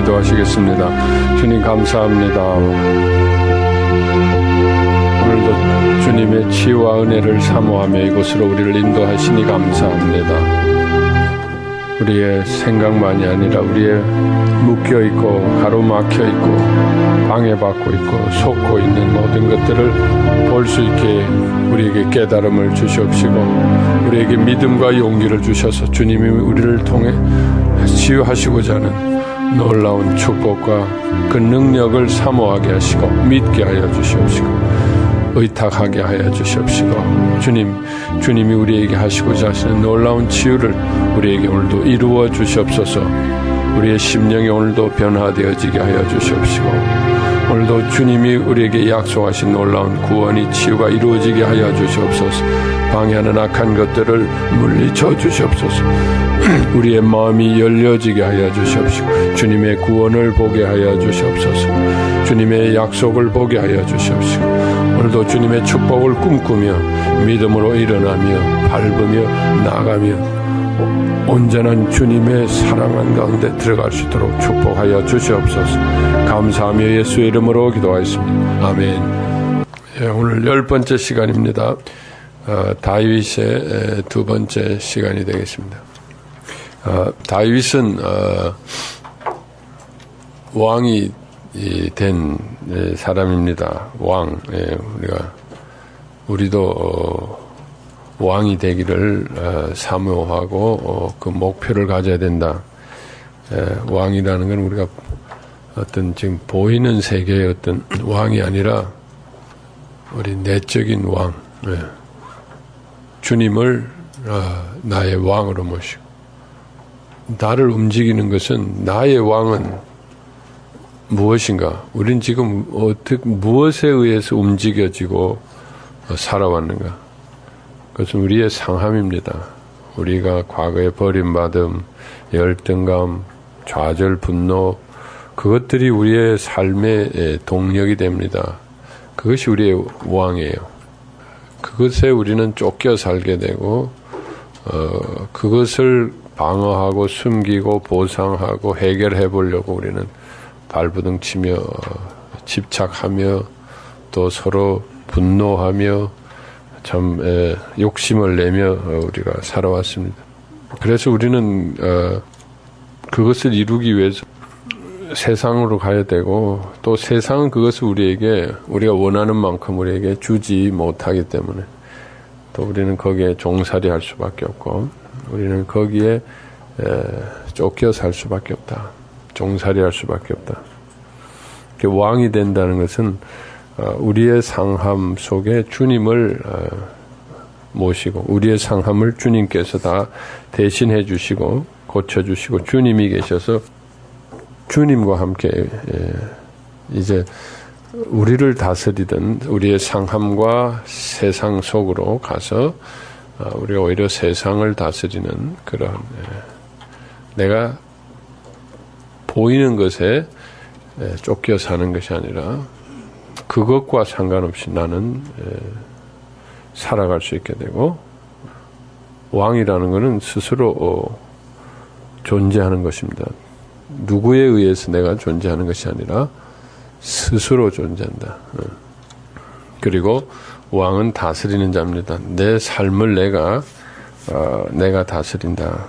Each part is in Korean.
기도하시겠습니다. 주님 감사합니다. 오늘도 주님의 치유와 은혜를 사모하며 이곳으로 우리를 인도하시니 감사합니다. 우리의 생각만이 아니라 우리의 묶여있고 가로막혀있고 방해받고 있고 속고 있는 모든 것들을 볼 수 있게 우리에게 깨달음을 주시옵시고 우리에게 믿음과 용기를 주셔서 주님이 우리를 통해 치유하시고자 하는 놀라운 축복과 그 능력을 사모하게 하시고 믿게 하여 주시옵시고 의탁하게 하여 주시옵시고 주님이 우리에게 하시고자 하시는 놀라운 치유를 우리에게 오늘도 이루어 주시옵소서. 우리의 심령이 오늘도 변화되어지게 하여 주시옵시고 오늘도 주님이 우리에게 약속하신 놀라운 구원이 치유가 이루어지게 하여 주시옵소서. 방해하는 악한 것들을 물리쳐 주시옵소서. 우리의 마음이 열려지게 하여 주시옵시고 주님의 구원을 보게 하여 주시옵소서. 주님의 약속을 보게 하여 주시옵시고 오늘도 주님의 축복을 꿈꾸며 믿음으로 일어나며 밟으며 나가며 온전한 주님의 사랑한 가운데 들어갈 수 있도록 축복하여 주시옵소서. 감사하며 예수의 이름으로 기도하였습니다. 아멘. 오늘 10번째 시간입니다. 다윗의 두 번째 시간이 되겠습니다. 다윗은 왕이 된 사람입니다. 왕. 우리도 왕이 되기를 사모하고 그 목표를 가져야 된다. 왕이라는 건 우리가 어떤 지금 보이는 세계의 어떤 왕이 아니라 우리 내적인 왕, 주님을 나의 왕으로 모시고 나를 움직이는 것은 나의 왕은 무엇인가? 우린 지금 무엇에 의해서 움직여지고 살아왔는가? 그것은 우리의 상함입니다. 우리가 과거에 버림받음, 열등감, 좌절, 분노 그것들이 우리의 삶의 동력이 됩니다. 그것이 우리의 왕이에요. 그것에 우리는 쫓겨 살게 되고 그것을 방어하고 숨기고 보상하고 해결해 보려고 우리는 발버둥 치며 집착하며 또 서로 분노하며 참 욕심을 내며 우리가 살아왔습니다. 그래서 우리는 그것을 이루기 위해서 세상으로 가야 되고 또 세상은 그것을 우리가 원하는 만큼 우리에게 주지 못하기 때문에 또 우리는 거기에 종살이 할 수밖에 없고 우리는 거기에 쫓겨 살 수밖에 없다. 종살이 할 수밖에 없다. 왕이 된다는 것은 우리의 상함 속에 주님을 모시고 우리의 상함을 주님께서 다 대신해 주시고 고쳐주시고 주님이 계셔서 주님과 함께 이제 우리를 다스리던 우리의 상함과 세상 속으로 가서 우리가 오히려 세상을 다스리는 그런 내가 보이는 것에 쫓겨 사는 것이 아니라 그것과 상관없이 나는 살아갈 수 있게 되고 왕이라는 것은 스스로 존재하는 것입니다. 누구에 의해서 내가 존재하는 것이 아니라 스스로 존재한다. 그리고 왕은 다스리는 자입니다. 내 삶을 내가 다스린다.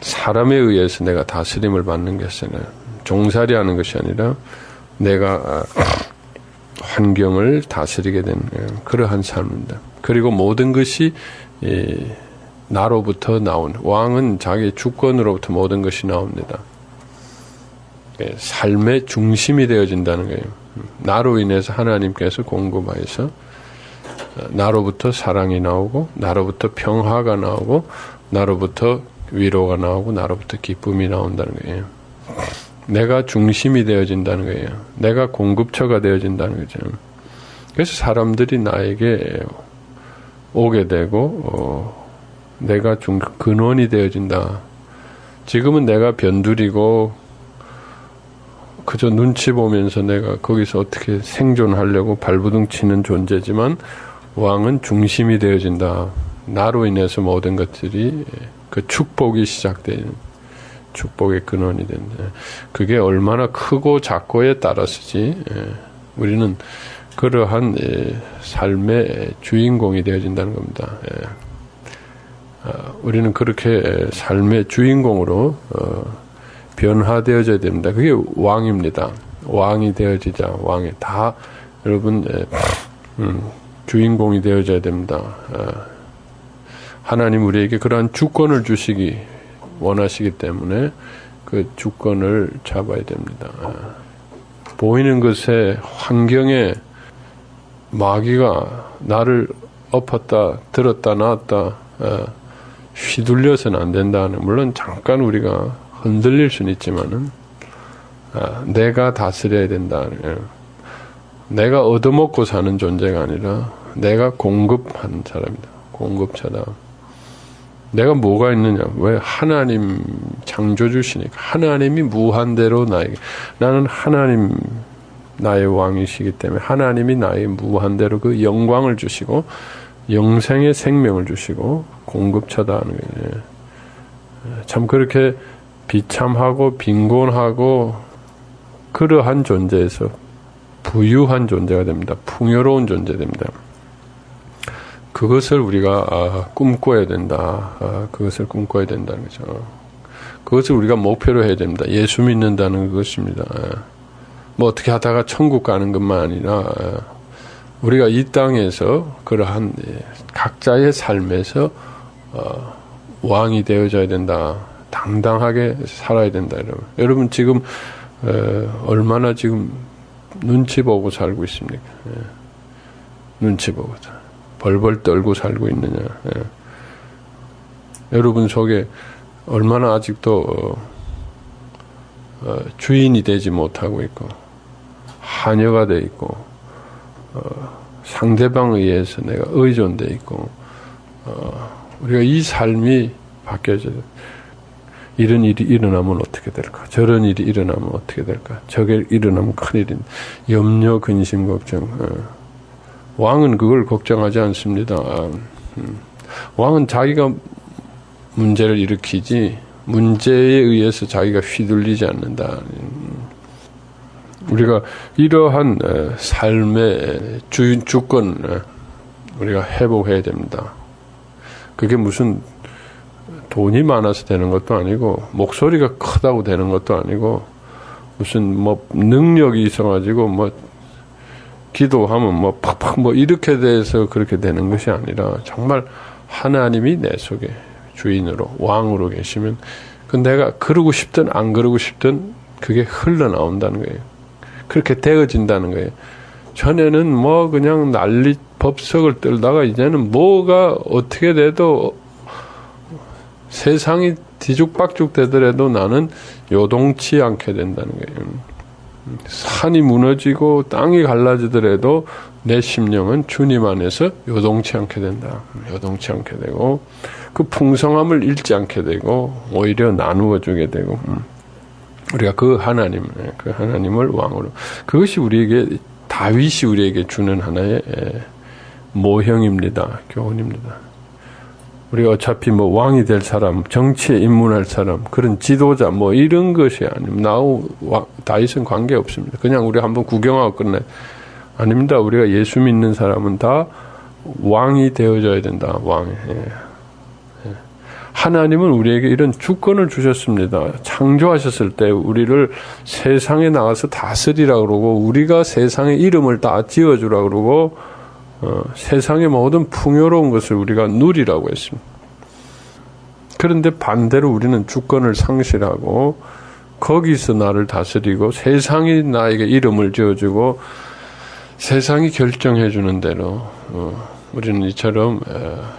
사람에 의해서 내가 다스림을 받는 것이 아니라 종살이하는 것이 아니라 내가 환경을 다스리게 되는 그러한 삶입니다. 그리고 모든 것이 나로부터 나온 왕은 자기 주권으로부터 모든 것이 나옵니다. 삶의 중심이 되어진다는 거예요. 나로 인해서 하나님께서 공급하여서 나로부터 사랑이 나오고 나로부터 평화가 나오고 나로부터 위로가 나오고 나로부터 기쁨이 나온다는 거예요. 내가 중심이 되어진다는 거예요. 내가 공급처가 되어진다는 거죠. 그래서 사람들이 나에게 오게 되고 내가 근원이 되어진다. 지금은 내가 변두리고 그저 눈치 보면서 내가 거기서 어떻게 생존하려고 발부둥 치는 존재지만 왕은 중심이 되어진다. 나로 인해서 모든 것들이 그 축복이 시작되는 축복의 근원이 된다. 그게 얼마나 크고 작고에 따라서지 우리는 그러한 삶의 주인공이 되어진다는 겁니다. 우리는 그렇게 삶의 주인공으로 변화되어져야 됩니다. 그게 왕입니다. 왕이 되어지자 왕이 다 여러분 주인공이 되어져야 됩니다. 하나님 우리에게 그러한 주권을 주시기 원하시기 때문에 그 주권을 잡아야 됩니다. 보이는 것에 환경에 마귀가 나를 엎었다 들었다 놨다 휘둘려서는 안 된다는, 물론 잠깐 우리가 흔들릴 수는 있지만은 내가 다스려야 된다. 내가 얻어먹고 사는 존재가 아니라 내가 공급하는 사람이다. 공급자다. 내가 뭐가 있느냐? 왜? 하나님 창조주시니까. 하나님이 무한대로 나에게, 나는 하나님 나의 왕이시기 때문에 하나님이 나에게 무한대로 그 영광을 주시고 영생의 생명을 주시고 공급자다 하는 거예요. 참 그렇게 비참하고 빈곤하고 그러한 존재에서 부유한 존재가 됩니다. 풍요로운 존재 됩니다. 그것을 우리가 꿈꿔야 된다. 그것을 꿈꿔야 된다는 거죠. 그것을 우리가 목표로 해야 됩니다. 예수 믿는다는 것입니다. 뭐 어떻게 하다가 천국 가는 것만 아니라 우리가 이 땅에서 그러한 각자의 삶에서 왕이 되어져야 된다. 당당하게 살아야 된다. 여러분 지금 얼마나 지금 눈치 보고 살고 있습니까? 눈치 보고 벌벌 떨고 살고 있느냐. 여러분 속에 얼마나 아직도 주인이 되지 못하고 있고 하녀가 돼 있고 상대방에 의해서 내가 의존돼 있고 우리가 이 삶이 바뀌어져야 돼. 이런 일이 일어나면 어떻게 될까? 저런 일이 일어나면 어떻게 될까? 저게 일어나면 큰일인 염려, 근심, 걱정. 왕은 그걸 걱정하지 않습니다. 왕은 자기가 문제를 일으키지 문제에 의해서 자기가 휘둘리지 않는다. 우리가 이러한 삶의 주권 우리가 회복해야 됩니다. 그게 무슨 돈이 많아서 되는 것도 아니고 목소리가 크다고 되는 것도 아니고 무슨 뭐 능력이 있어가지고 뭐 기도하면 뭐 팍팍 뭐 이렇게 돼서 그렇게 되는 것이 아니라 정말 하나님이 내 속에 주인으로 왕으로 계시면 그 내가 그러고 싶든 안 그러고 싶든 그게 흘러나온다는 거예요. 그렇게 되어진다는 거예요. 전에는 뭐 그냥 난리 법석을 떨다가 이제는 뭐가 어떻게 돼도 세상이 뒤죽박죽 되더라도 나는 요동치 않게 된다는 거예요. 산이 무너지고 땅이 갈라지더라도 내 심령은 주님 안에서 요동치 않게 된다. 요동치 않게 되고 그 풍성함을 잃지 않게 되고 오히려 나누어 주게 되고 우리가 그 하나님을 왕으로, 그것이 우리에게 다윗이 우리에게 주는 하나의 모형입니다. 교훈입니다. 우리가 어차피 뭐 왕이 될 사람, 정치에 입문할 사람, 그런 지도자 뭐 이런 것이 아닙니다. 나하고 다윗은 관계없습니다. 그냥 우리 한번 구경하고 끝내. 아닙니다. 우리가 예수 믿는 사람은 다 왕이 되어져야 된다. 왕이. 하나님은 우리에게 이런 주권을 주셨습니다. 창조하셨을 때 우리를 세상에 나가서 다스리라 그러고 우리가 세상의 이름을 다 지어주라 그러고 세상의 모든 풍요로운 것을 우리가 누리라고 했습니다. 그런데 반대로 우리는 주권을 상실하고 거기서 나를 다스리고 세상이 나에게 이름을 지어주고 세상이 결정해 주는 대로 우리는 이처럼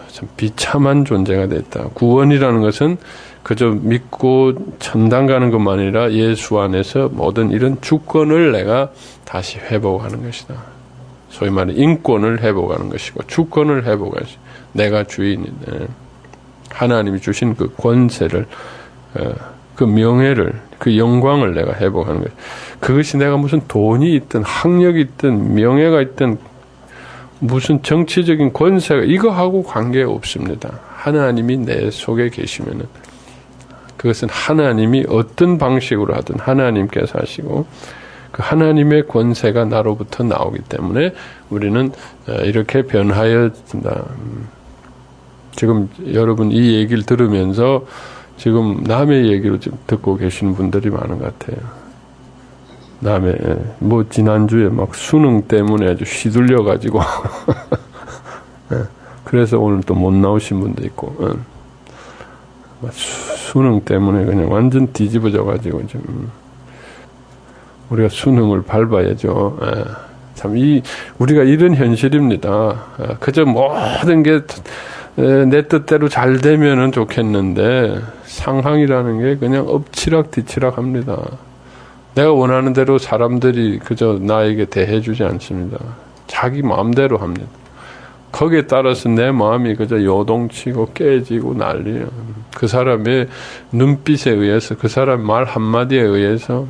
참 비참한 존재가 됐다. 구원이라는 것은 그저 믿고 천당 가는 것만 아니라 예수 안에서 모든 이런 주권을 내가 다시 회복하는 것이다. 소위 말해 인권을 회복하는 것이고 주권을 회복하는 것이고 내가 주인인데 하나님이 주신 그 권세를 그 명예를 그 영광을 내가 회복하는 것. 그것이 내가 무슨 돈이 있든 학력이 있든 명예가 있든 무슨 정치적인 권세가 이거하고 관계없습니다. 하나님이 내 속에 계시면은 그것은 하나님이 어떤 방식으로 하든 하나님께서 하시고 그 하나님의 권세가 나로부터 나오기 때문에 우리는 이렇게 변하여진다. 지금 여러분 이 얘기를 들으면서 지금 남의 얘기로 좀 듣고 계시는 분들이 많은 것 같아요. 남의 뭐 지난주에 막 수능 때문에 아주 휘둘려 가지고 그래서 오늘 또 못 나오신 분도 있고 수능 때문에 그냥 완전 뒤집어져 가지고 좀 우리가 수능을 밟아야죠. 참 우리가 이런 현실입니다. 그저 모든 게 내 뜻대로 잘 되면은 좋겠는데 상황이라는 게 그냥 엎치락 뒤치락 합니다. 내가 원하는 대로 사람들이 그저 나에게 대해주지 않습니다. 자기 마음대로 합니다. 거기에 따라서 내 마음이 그저 요동치고 깨지고 난리예요. 그 사람의 눈빛에 의해서, 그 사람 말 한마디에 의해서,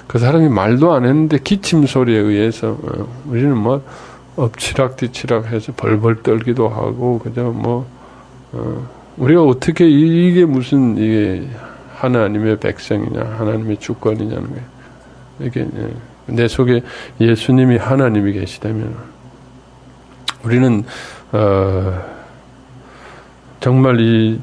그 사람이 말도 안 했는데 기침 소리에 의해서 우리는 뭐 엎치락 뒤치락 해서 벌벌 떨기도 하고 그저 우리가 어떻게 이게 무슨 이게 하나님의 백성이냐 하나님의 주권이냐는 거예요. 이게 내 속에 예수님이 하나님이 계시다면 우리는 정말 이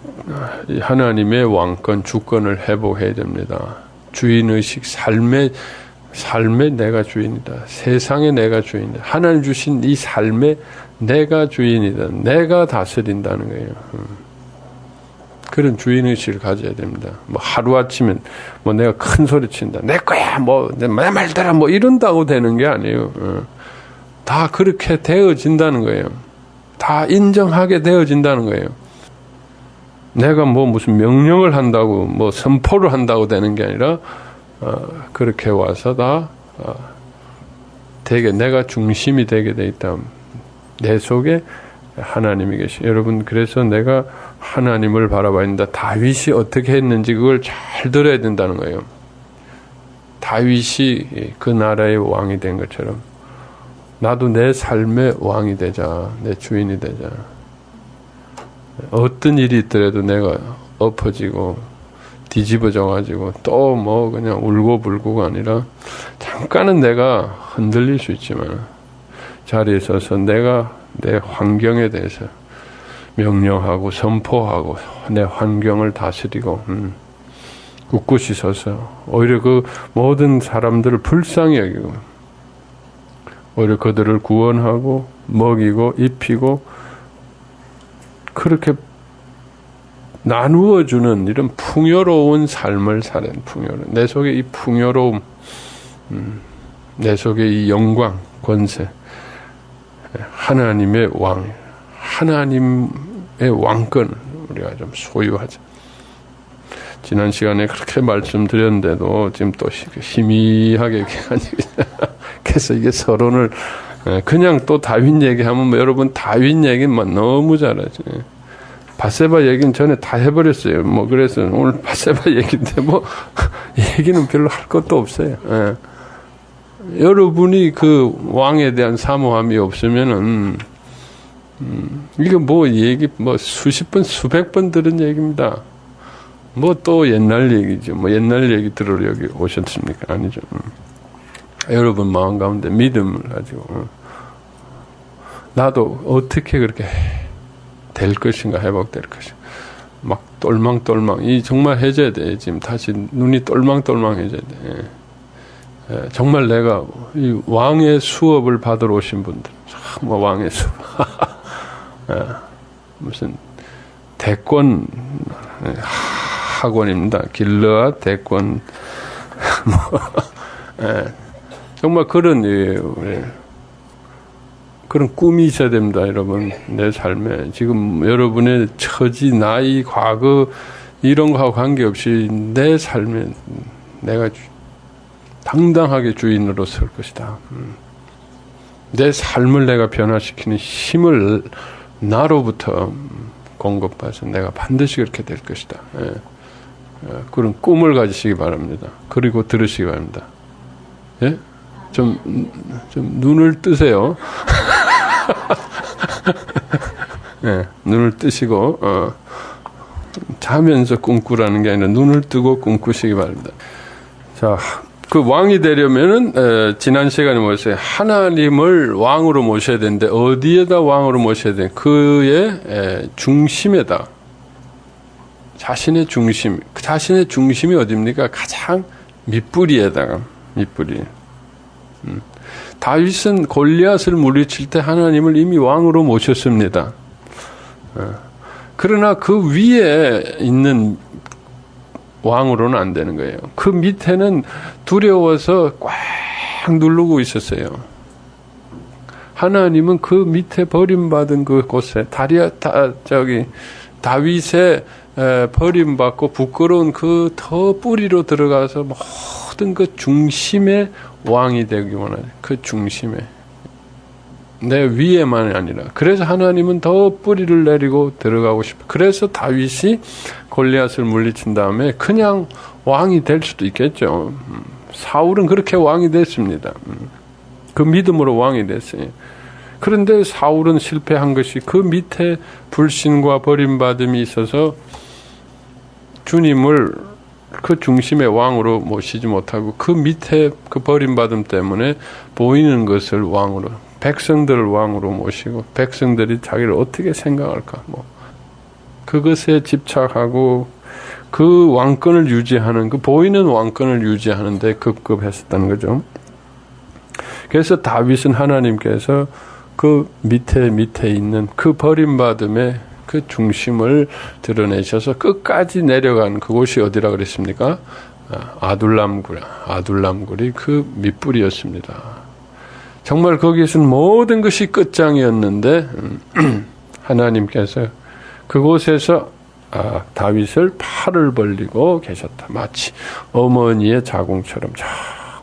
하나님의 왕권 주권을 회복해야 됩니다. 주인의식, 삶의 내가 주인이다. 세상의 내가 주인이다. 하나님 주신 이 삶의 내가 주인이다. 내가 다스린다는 거예요. 그런 주인의식을 가져야 됩니다. 뭐 하루아침에 뭐 내가 큰 소리 친다. 내 거야. 뭐 내 말대로 뭐 이런다고 되는 게 아니에요. 다 그렇게 되어진다는 거예요. 다 인정하게 되어진다는 거예요. 내가 뭐 무슨 명령을 한다고 뭐 선포를 한다고 되는 게 아니라 그렇게 와서 다 되게 내가 중심이 되게 돼 있다. 내 속에 하나님이 계시. 여러분 그래서 내가 하나님을 바라봐야 된다. 다윗이 어떻게 했는지 그걸 잘 들어야 된다는 거예요. 다윗이 그 나라의 왕이 된 것처럼 나도 내 삶의 왕이 되자. 내 주인이 되자. 어떤 일이 있더라도 내가 엎어지고 뒤집어져 가지고 또 뭐 그냥 울고불고가 아니라 잠깐은 내가 흔들릴 수 있지만 자리에 서서 내가 내 환경에 대해서 명령하고 선포하고 내 환경을 다스리고 꿋꿋이 서서 오히려 그 모든 사람들을 불쌍히 여기고 오히려 그들을 구원하고 먹이고 입히고 그렇게 나누어주는 이런 풍요로운 삶을 사는 풍요로움. 내 속에 이 풍요로움, 내 속에 이 영광, 권세, 하나님의 왕, 하나님의 왕권 우리가 좀 소유하자. 지난 시간에 그렇게 말씀드렸는데도 지금 또 희미하게 그래서 이게 서론을 그냥 또 다윗 얘기하면 뭐 여러분 다윗 얘기만 너무 잘하지. 바세바 얘기는 전에 다 해버렸어요. 뭐 그래서 오늘 바세바 얘기인데 뭐 얘기는 별로 할 것도 없어요. 여러분이 그 왕에 대한 사모함이 없으면은 이게 뭐 얘기 뭐 수십 번 수백 번 들은 얘기입니다. 뭐 또 옛날 얘기죠. 뭐 옛날 얘기 들으러 여기 오셨습니까? 아니죠. 여러분 마음 가운데 믿음을 가지고 나도 어떻게 그렇게 될 것인가 회복될 것인가 막 똘망똘망 이 정말 해줘야 돼. 지금 다시 눈이 똘망똘망해져야 돼. 정말 내가 이 왕의 수업을 받으러 오신 분들 정말 왕의 수업 무슨 대권 학원입니다. 길러앗 대권 정말 그런 그런 꿈이 있어야 됩니다, 여러분. 내 삶에 지금 여러분의 처지, 나이, 과거 이런 거하고 관계없이 내 삶에 내가 당당하게 주인으로 설 것이다. 내 삶을 내가 변화시키는 힘을 나로부터 공급받아서 내가 반드시 그렇게 될 것이다. 그런 꿈을 가지시기 바랍니다. 그리고 들으시기 바랍니다. 예? 좀 눈을 뜨세요. 네, 눈을 뜨시고 자면서 꿈꾸라는 게 아니라 눈을 뜨고 꿈꾸시기 바랍니다. 자, 그 왕이 되려면은 지난 시간에 뭐였어요? 하나님을 왕으로 모셔야 되는데 어디에다 왕으로 모셔야 돼? 그의 중심에다. 자신의 중심. 자신의 중심이 어디입니까? 가장 밑뿌리에다가. 밑뿌리. 다윗은 골리앗을 물리칠 때 하나님을 이미 왕으로 모셨습니다. 그러나 그 위에 있는 왕으로는 안 되는 거예요. 그 밑에는 두려워서 꽉 누르고 있었어요. 하나님은 그 밑에 버림받은 그 곳에 다윗의 버림받고 부끄러운 그 더 뿌리로 들어가서 모든 그 중심의 왕이 되기 원하는 그 중심에 내 위에만이 아니라 그래서 하나님은 더 뿌리를 내리고 들어가고 싶어요. 그래서 다윗이 골리앗을 물리친 다음에 그냥 왕이 될 수도 있겠죠. 사울은 그렇게 왕이 됐습니다. 그 믿음으로 왕이 됐어요. 그런데 사울은 실패한 것이 그 밑에 불신과 버림받음이 있어서 주님을 그 중심의 왕으로 모시지 못하고 그 밑에 그 버림받음 때문에 보이는 것을 왕으로 백성들을 왕으로 모시고 백성들이 자기를 어떻게 생각할까 그것에 집착하고 그 왕권을 유지하는 그 보이는 왕권을 유지하는 데 급급했었다는 거죠. 그래서 다윗은 하나님께서 그 밑에 있는 그 버림받음의 그 중심을 드러내셔서 끝까지 내려간 그곳이 어디라 그랬습니까? 아둘람굴이 그 밑뿌리였습니다. 정말 거기에서는 모든 것이 끝장이었는데 하나님께서 그곳에서 다윗을 팔을 벌리고 계셨다. 마치 어머니의 자궁처럼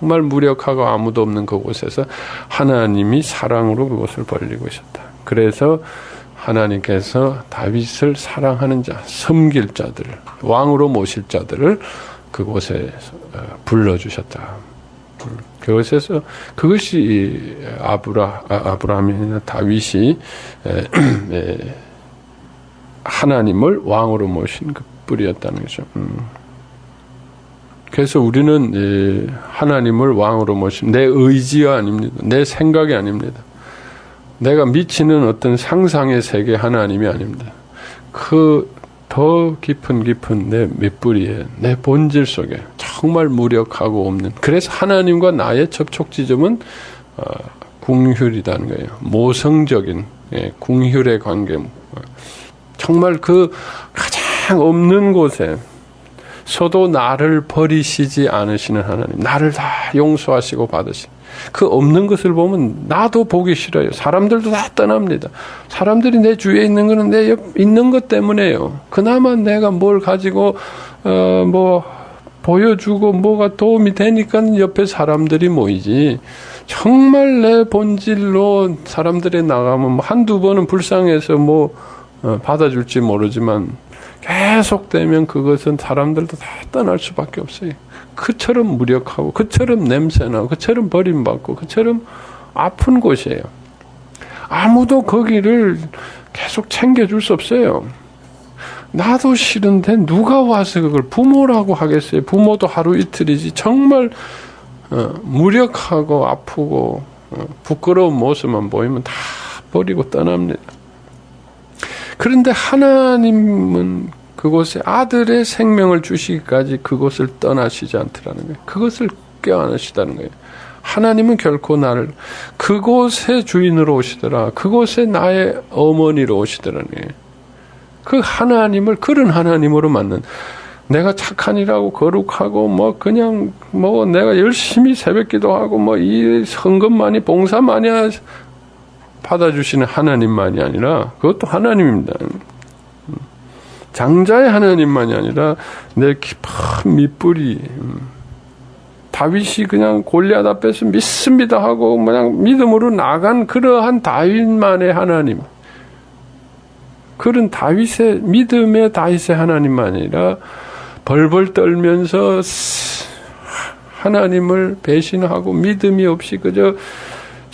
정말 무력하고 아무도 없는 그곳에서 하나님이 사랑으로 그곳을 벌리고 있었다. 그래서 하나님께서 다윗을 사랑하는 자, 섬길 자들을, 왕으로 모실 자들을 그곳에 불러주셨다. 그것에서 그것이 아브라함이나 다윗이 하나님을 왕으로 모신 그 뿌리였다는 거죠. 그래서 우리는 하나님을 왕으로 모신 내 의지가 아닙니다. 내 생각이 아닙니다. 내가 미치는 어떤 상상의 세계 하나님이 아닙니다. 그 더 깊은 내 밑뿌리에 내 본질 속에 정말 무력하고 없는 그래서 하나님과 나의 접촉 지점은 궁휼이라는 거예요. 모성적인 궁휼의 관계. 정말 그 가장 없는 곳에서도 나를 버리시지 않으시는 하나님. 나를 다 용서하시고 받으시는. 그 없는 것을 보면 나도 보기 싫어요. 사람들도 다 떠납니다. 사람들이 내 주위에 있는 거는 내 옆 있는 것 때문에요. 그나마 내가 뭘 가지고 보여주고 뭐가 도움이 되니까 옆에 사람들이 모이지. 정말 내 본질로 사람들이 나가면 한두 번은 불쌍해서 받아줄지 모르지만 계속되면 그것은 사람들도 다 떠날 수밖에 없어요. 그처럼 무력하고 그처럼 냄새나고 그처럼 버림받고 그처럼 아픈 곳이에요. 아무도 거기를 계속 챙겨줄 수 없어요. 나도 싫은데 누가 와서 그걸 부모라고 하겠어요. 부모도 하루 이틀이지. 정말 무력하고 아프고 부끄러운 모습만 보이면 다 버리고 떠납니다. 그런데 하나님은 그곳에 아들의 생명을 주시기까지 그곳을 떠나시지 않더라는 거예요. 그것을 껴안으시다는 거예요. 하나님은 결코 나를 그곳의 주인으로 오시더라. 그곳에 나의 어머니로 오시더라는 거예요. 그 하나님을 그런 하나님으로 만든 내가 착한이라고 거룩하고 그냥 내가 열심히 새벽기도하고 이 헌금만이 봉사만이 받아주시는 하나님만이 아니라 그것도 하나님입니다. 장자의 하나님만이 아니라 내 깊은 밑뿌리 다윗이 그냥 골리앗 앞에서 믿습니다 하고 그냥 믿음으로 나간 그러한 다윗만의 하나님 그런 다윗의 믿음의 다윗의 하나님만 아니라 벌벌 떨면서 하나님을 배신하고 믿음이 없이 그저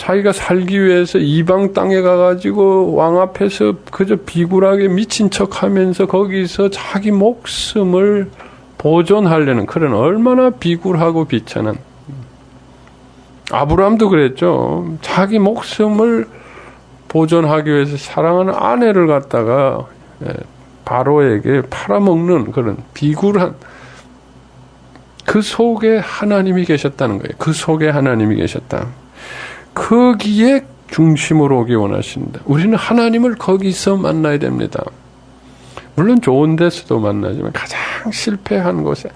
자기가 살기 위해서 이방 땅에 가가지고 왕 앞에서 그저 비굴하게 미친 척하면서 거기서 자기 목숨을 보존하려는 그런 얼마나 비굴하고 비천한. 아브라함도 그랬죠. 자기 목숨을 보존하기 위해서 사랑하는 아내를 갖다가 바로에게 팔아먹는 그런 비굴한, 그 속에 하나님이 계셨다는 거예요. 그 속에 하나님이 계셨다. 거기에 중심으로 오기 원하신다. 우리는 하나님을 거기서 만나야 됩니다. 물론 좋은 데서도 만나지만 가장 실패한 곳에,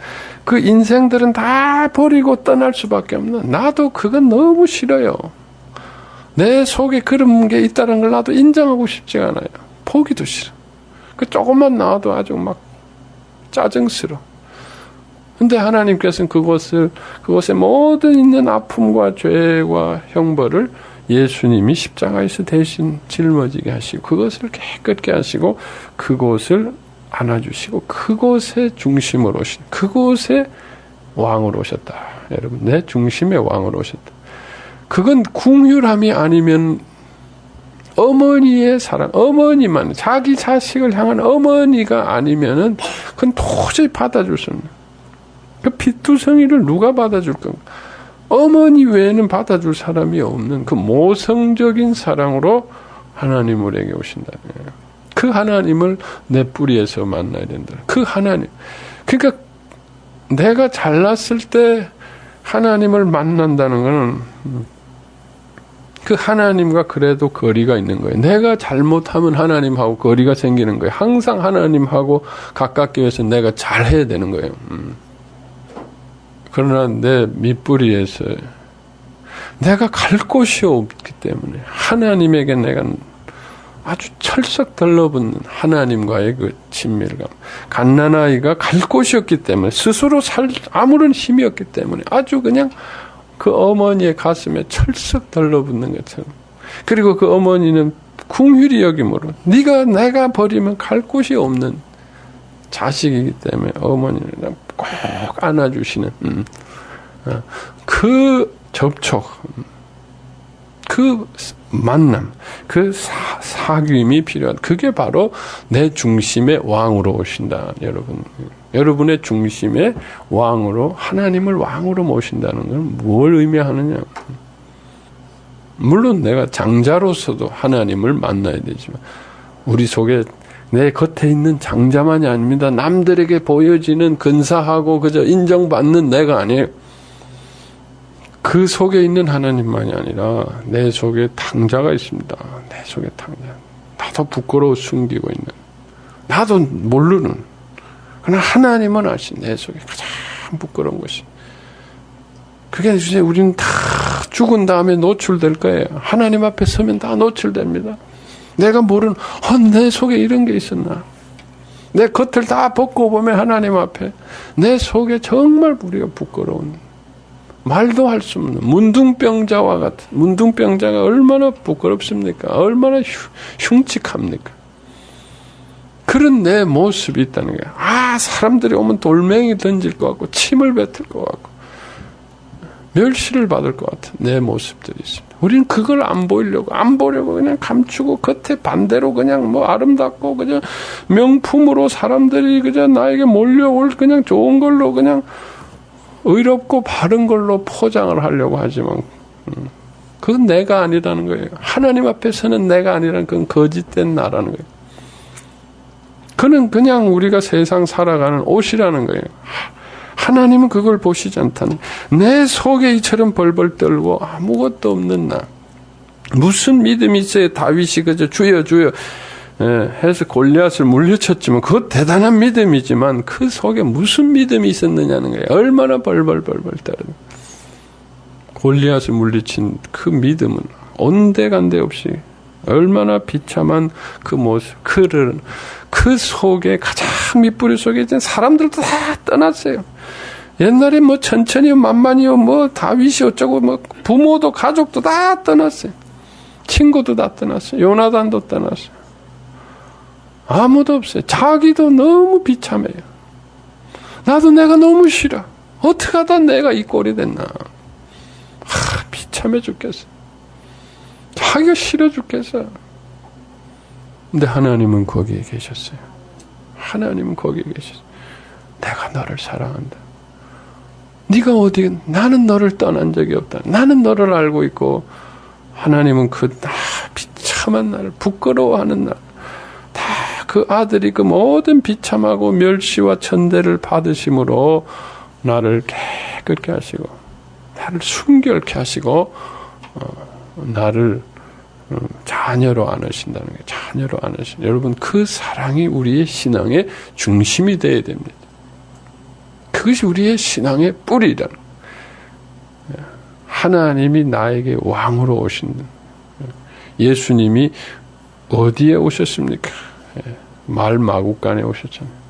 그 인생들은 다 버리고 떠날 수밖에 없는, 나도 그건 너무 싫어요. 내 속에 그런 게 있다는 걸 나도 인정하고 싶지가 않아요. 보기도 싫어. 그 조금만 나와도 아주 막 짜증스러워. 근데 하나님께서는 그곳에 모든 있는 아픔과 죄와 형벌을 예수님이 십자가에서 대신 짊어지게 하시고, 그것을 깨끗게 하시고, 그곳을 안아주시고, 그곳에 중심으로 오신, 그곳에 왕으로 오셨다. 여러분, 내 중심의 왕으로 오셨다. 그건 궁휼함이 아니면, 어머니의 사랑, 어머니만, 자기 자식을 향한 어머니가 아니면은 그건 도저히 받아줄 수 없는, 그 피투성이를 누가 받아줄 건가? 어머니 외에는 받아줄 사람이 없는 그 모성적인 사랑으로 하나님 우리에게 오신다. 그 하나님을 내 뿌리에서 만나야 된다. 그 하나님. 그러니까 내가 잘났을 때 하나님을 만난다는 것은 그 하나님과 그래도 거리가 있는 거예요. 내가 잘못하면 하나님하고 거리가 생기는 거예요. 항상 하나님하고 가깝게 해서 내가 잘해야 되는 거예요. 그러나 내 밑뿌리에서 내가 갈 곳이 없기 때문에 하나님에게 내가 아주 철썩 달라붙는 하나님과의 그 친밀감. 갓난아이가 갈 곳이 없기 때문에, 스스로 아무런 힘이 없기 때문에 아주 그냥 그 어머니의 가슴에 철썩 달라붙는 것처럼. 그리고 그 어머니는 궁휼히 여김으로 내가 버리면 갈 곳이 없는 자식이기 때문에 어머니는 꼭 안아주시는 그 접촉, 그 만남, 그 사귐이 필요한, 그게 바로 내 중심의 왕으로 오신다. 여러분, 여러분의 중심의 왕으로, 하나님을 왕으로 모신다는 건 뭘 의미하느냐. 물론 내가 장자로서도 하나님을 만나야 되지만, 우리 속에 내 겉에 있는 장자만이 아닙니다. 남들에게 보여지는 근사하고 그저 인정받는 내가 아니에요. 그 속에 있는 하나님만이 아니라 내 속에 탕자가 있습니다. 내 속에 탕자. 나도 부끄러워 숨기고 있는, 나도 모르는, 그러나 하나님은 아신 내 속에 가장 부끄러운 것이, 그게 이제 우리는 다 죽은 다음에 노출될 거예요. 하나님 앞에 서면 다 노출됩니다. 내가 모르는, 내 속에 이런 게 있었나. 내 겉을 다 벗고 보면 하나님 앞에 내 속에 정말 우리가 부끄러운, 말도 할 수 없는 문둥병자와 같은, 문둥병자가 얼마나 부끄럽습니까? 얼마나 흉측합니까? 그런 내 모습이 있다는 거야. 사람들이 오면 돌멩이 던질 것 같고, 침을 뱉을 것 같고, 멸시를 받을 것 같은 내 모습들이 있습니다. 우리는 그걸 안 보려고 그냥 감추고, 겉에 반대로 그냥 아름답고, 그저 명품으로 사람들이 그저 나에게 몰려올 그냥 좋은 걸로 그냥 의롭고 바른 걸로 포장을 하려고 하지만, 그건 내가 아니라는 거예요. 하나님 앞에서는 내가 아니라는, 그건 거짓된 나라는 거예요. 그는 그냥 우리가 세상 살아가는 옷이라는 거예요. 하나님은 그걸 보시지 않다니. 내 속에 이처럼 벌벌 떨고 아무것도 없는 나. 무슨 믿음이 있어야 다윗이 그저 주여 주여 해서 골리앗을 물리쳤지만, 그것 대단한 믿음이지만 그 속에 무슨 믿음이 있었느냐는 거예요. 얼마나 벌벌 떨고 골리앗을 물리친 그 믿음은 온데간데 없이 얼마나 비참한 그 모습, 그 속에 가장 밑뿌리 속에 있는 사람들도 다 떠났어요. 옛날에 천천히요 만만히요 다윗이 어쩌고 부모도 가족도 다 떠났어요. 친구도 다 떠났어요. 요나단도 떠났어요. 아무도 없어요. 자기도 너무 비참해요. 나도 내가 너무 싫어. 어떻게 하다 내가 이 꼴이 됐나. 비참해 죽겠어. 하기가 싫어 죽겠어. 근데 하나님은 거기에 계셨어요. 하나님은 거기에 계셨어요. 내가 너를 사랑한다. 네가 어디, 나는 너를 떠난 적이 없다. 나는 너를 알고 있고, 하나님은 그 비참한 날, 부끄러워하는 날, 다 그 아들이 그 모든 비참하고 멸시와 천대를 받으심으로 나를 깨끗게 하시고, 나를 순결케 하시고, 나를 자녀로 안으신다는 거예요. 자녀로 안으신. 여러분, 그 사랑이 우리의 신앙의 중심이 되어야 됩니다. 그것이 우리의 신앙의 뿌리라는 거예요. 하나님이 나에게 왕으로 오신다. 예수님이 어디에 오셨습니까? 말마구간에 오셨잖아요.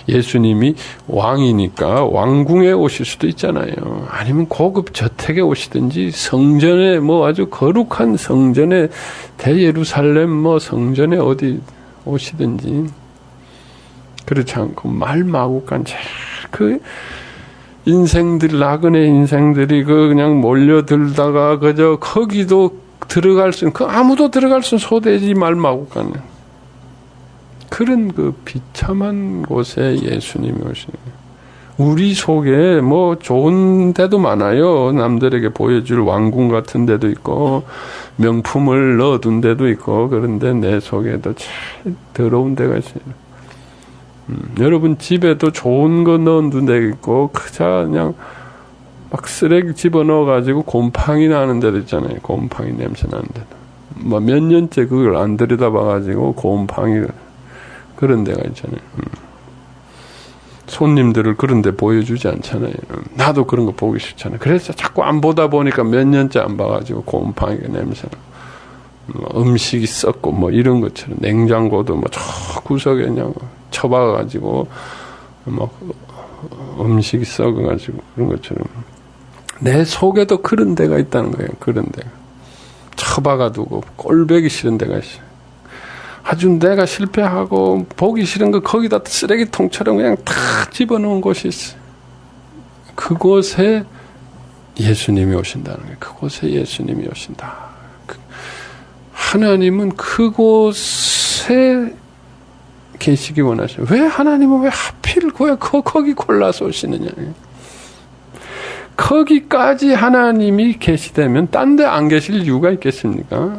예수님이 왕이니까 왕궁에 오실 수도 있잖아요. 아니면 고급 저택에 오시든지 성전에 아주 거룩한 성전에 대예루살렘 성전에 어디 오시든지 그렇지 않고 말마구간 그 인생들 나그네 인생들이 그냥 몰려들다가 그저 거기도 들어갈 수 그 아무도 들어갈 수 소돼지 말마구간에 그런 그 비참한 곳에 예수님이 오시는 거예요. 우리 속에 좋은 데도 많아요. 남들에게 보여줄 왕궁 같은 데도 있고 명품을 넣어둔 데도 있고 그런데 내 속에도 참 더러운 데가 있어요. 여러분 집에도 좋은 거 넣어둔 데 있고 그냥 막 쓰레기 집어넣어가지고 곰팡이 나는 데도 있잖아요. 곰팡이 냄새 나는 데도. 몇 년째 그걸 안 들여다봐가지고 곰팡이 그런 데가 있잖아요. 손님들을 그런 데 보여주지 않잖아요. 나도 그런 거 보기 싫잖아요. 그래서 자꾸 안 보다 보니까 몇 년째 안 봐가지고 곰팡이가 냄새나. 음식이 썩고 이런 것처럼 냉장고도 저 구석에 그냥 처박아가지고 음식이 썩어가지고 그런 것처럼 내 속에도 그런 데가 있다는 거예요. 그런 데가 처박아두고 꼴보기 싫은 데가 있어요. 아주 내가 실패하고 보기 싫은 거 거기다 쓰레기통처럼 그냥 다 집어넣은 곳이 있어요. 그곳에 예수님이 오신다는 거예요. 그곳에 예수님이 오신다. 하나님은 그곳에 계시기 원하셔요. 왜 하나님은 왜 하필 거기 골라서 오시느냐. 거기까지 하나님이 계시다면 딴 데 안 계실 이유가 있겠습니까?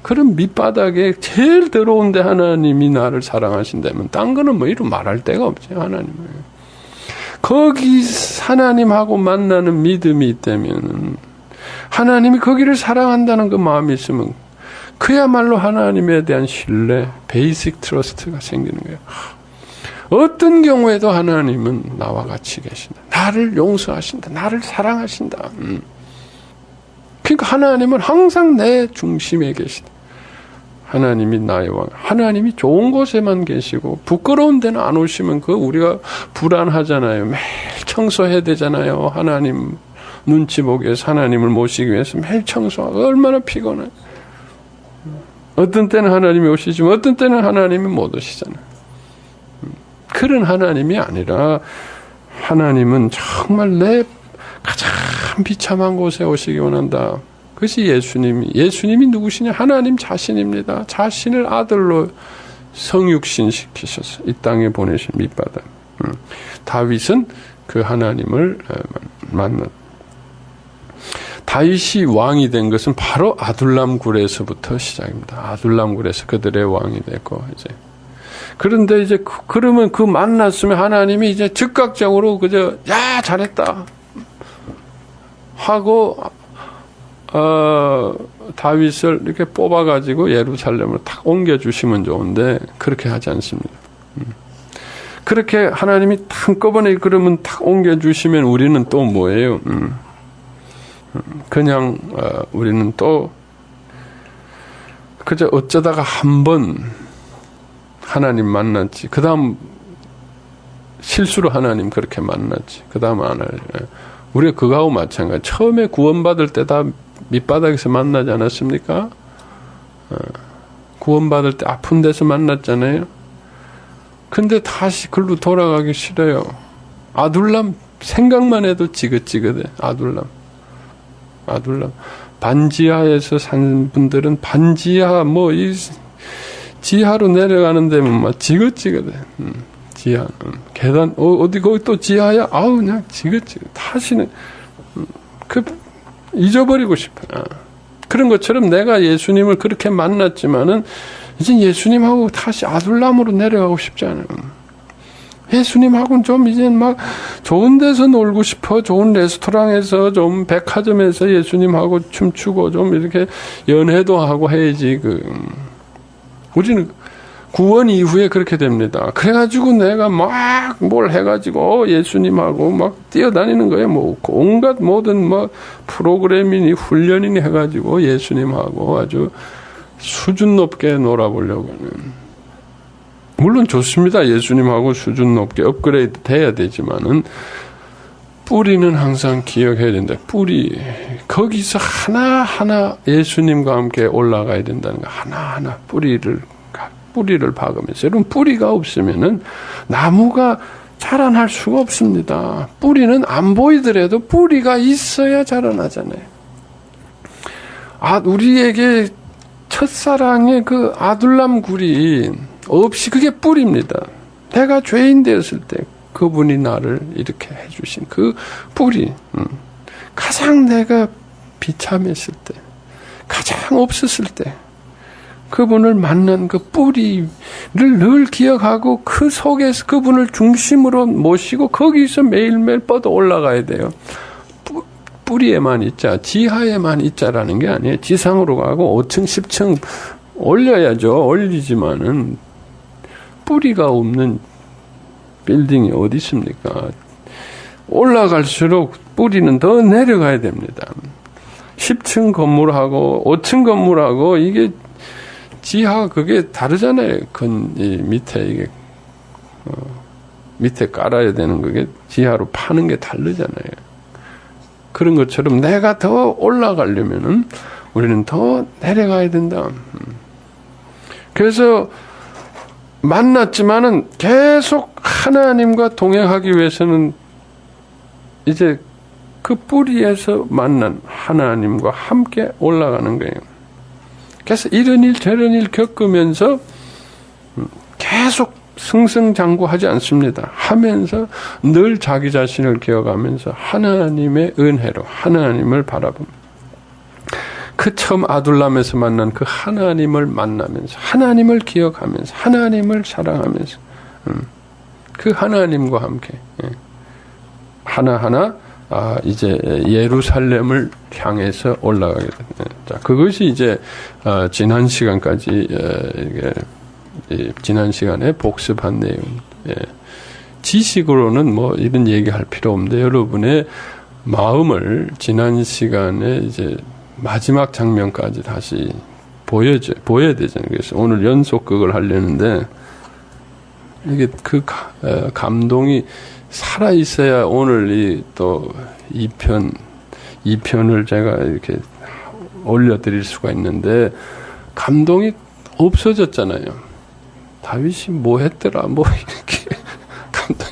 그런 밑바닥에 제일 더러운데 하나님이 나를 사랑하신다면 딴 거는 이루 말할 데가 없죠. 하나님은. 거기 하나님하고 만나는 믿음이 있다면 하나님이 거기를 사랑한다는 그 마음이 있으면 그야말로 하나님에 대한 신뢰, 베이직 트러스트가 생기는 거예요. 어떤 경우에도 하나님은 나와 같이 계신다. 나를 용서하신다. 나를 사랑하신다. 그러니까 하나님은 항상 내 중심에 계시다. 하나님이 나의 왕. 하나님이 좋은 곳에만 계시고 부끄러운 데는 안 오시면 우리가 불안하잖아요. 매일 청소해야 되잖아요. 하나님 눈치 보기 위해서 하나님을 모시기 위해서 매일 청소하고 얼마나 피곤해. 어떤 때는 하나님이 오시지만 어떤 때는 하나님이 못 오시잖아요. 그런 하나님이 아니라 하나님은 정말 내 가장 비참한 곳에 오시기 원한다. 그것이 예수님이 누구시냐? 하나님 자신입니다. 자신을 아들로 성육신시키셔서 이 땅에 보내신 밑바닥. 다윗은 그 하나님을 만났다. 다윗이 왕이 된 것은 바로 아둘람 굴에서부터 시작입니다. 아둘람 굴에서 그들의 왕이 됐고 이제 그런데 이제 그러면 그 만났으면 하나님이 이제 즉각적으로 야 잘했다 하고 다윗을 이렇게 뽑아가지고 예루살렘으로 탁 옮겨주시면 좋은데 그렇게 하지 않습니다. 그렇게 하나님이 한꺼번에 그러면 탁 옮겨주시면 우리는 또 뭐예요? 그냥 우리는 또 그저 어쩌다가 한번 하나님 만났지. 그 다음 실수로 하나님 그렇게 만났지. 그 다음 안 할. 우리가 그거하고 마찬가지. 처음에 구원받을 때 다 밑바닥에서 만나지 않았습니까? 구원받을 때 아픈 데서 만났잖아요. 근데 다시 글로 돌아가기 싫어요. 아둘람 생각만 해도 지긋지긋해. 아둘람. 반지하에서 산 분들은 반지하 이 지하로 내려가는 데면 막 지긋지긋해. 지하 계단 어디 거기 또 지하야? 아우 그냥 지긋지긋. 다시는 잊어버리고 싶어. 그런 것처럼 내가 예수님을 그렇게 만났지만은 이제 예수님하고 다시 아둘람으로 내려가고 싶지 않아요. 예수님하고는 좀 이제 막 좋은 데서 놀고 싶어. 좋은 레스토랑에서 좀 백화점에서 예수님하고 춤추고 좀 이렇게 연회도 하고 해야지. 우리는 구원 이후에 그렇게 됩니다. 그래가지고 내가 막 뭘 해가지고 예수님하고 막 뛰어다니는 거예요. 온갖 모든 프로그램이니 훈련이니 해가지고 예수님하고 아주 수준 높게 놀아보려고 하는. 물론 좋습니다. 예수님하고 수준 높게 업그레이드 돼야 되지만은 뿌리는 항상 기억해야 된다. 뿌리. 거기서 하나하나 예수님과 함께 올라가야 된다는 거. 하나하나 뿌리를 박으면서. 여러분, 뿌리가 없으면은 나무가 자라날 수가 없습니다. 뿌리는 안 보이더라도 뿌리가 있어야 자라나잖아요. 우리에게 첫사랑의 그 아둘람 굴이 없이 그게 뿌리입니다. 내가 죄인 되었을 때 그분이 나를 이렇게 해주신 그 뿌리. 가장 내가 비참했을 때, 가장 없었을 때 그분을 만난 그 뿌리를 늘 기억하고 그 속에서 그분을 중심으로 모시고 거기서 매일매일 뻗어 올라가야 돼요. 뿌리에만 있자, 지하에만 있자라는 게 아니에요. 지상으로 가고 5층, 10층 올려야죠. 올리지만은 뿌리가 없는 빌딩이 어디 있습니까? 올라갈수록 뿌리는 더 내려가야 됩니다. 10층 건물하고 5층 건물하고 이게 지하 그게 다르잖아요. 이 밑에 이게 밑에 깔아야 되는 그게 지하로 파는 게 다르잖아요. 그런 것처럼 내가 더 올라가려면은 우리는 더 내려가야 된다. 그래서 만났지만은 계속 하나님과 동행하기 위해서는 이제 그 뿌리에서 만난 하나님과 함께 올라가는 거예요. 그래서 이런 일 저런 일 겪으면서 계속 승승장구하지 않습니다. 하면서 늘 자기 자신을 기억하면서 하나님의 은혜로 하나님을 바라봅니다. 그 처음 아둘람에서 만난 그 하나님을 만나면서 하나님을 기억하면서 하나님을 사랑하면서 그 하나님과 함께 하나하나 이제 예루살렘을 향해서 올라가게 됩니다. 자, 그것이 이제 지난 시간까지 지난 시간에 복습한 내용. 지식으로는 이런 얘기할 필요 없는데 여러분의 마음을 지난 시간에 이제 마지막 장면까지 다시 보여야 되잖아요. 그래서 오늘 연속극을 하려는데 이게 그 감동이 살아 있어야 오늘 또 2편을 제가 이렇게 올려드릴 수가 있는데 감동이 없어졌잖아요. 다윗이 뭐 했더라, 이렇게 감동이.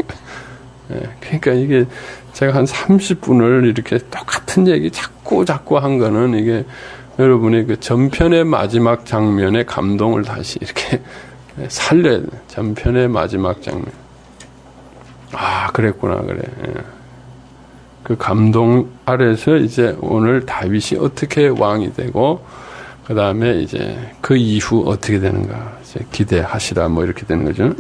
그러니까 이게 제가 한 30분을 이렇게 똑같은 얘기 자꾸 한 거는 이게 여러분이 그 전편의 마지막 장면의 감동을 다시 이렇게 살려야 돼. 전편의 마지막 장면. 그랬구나, 그래. 그 감동 아래서 이제 오늘 다윗이 어떻게 왕이 되고, 그 다음에 이제 그 이후 어떻게 되는가, 이제 기대하시라, 이렇게 되는 거죠.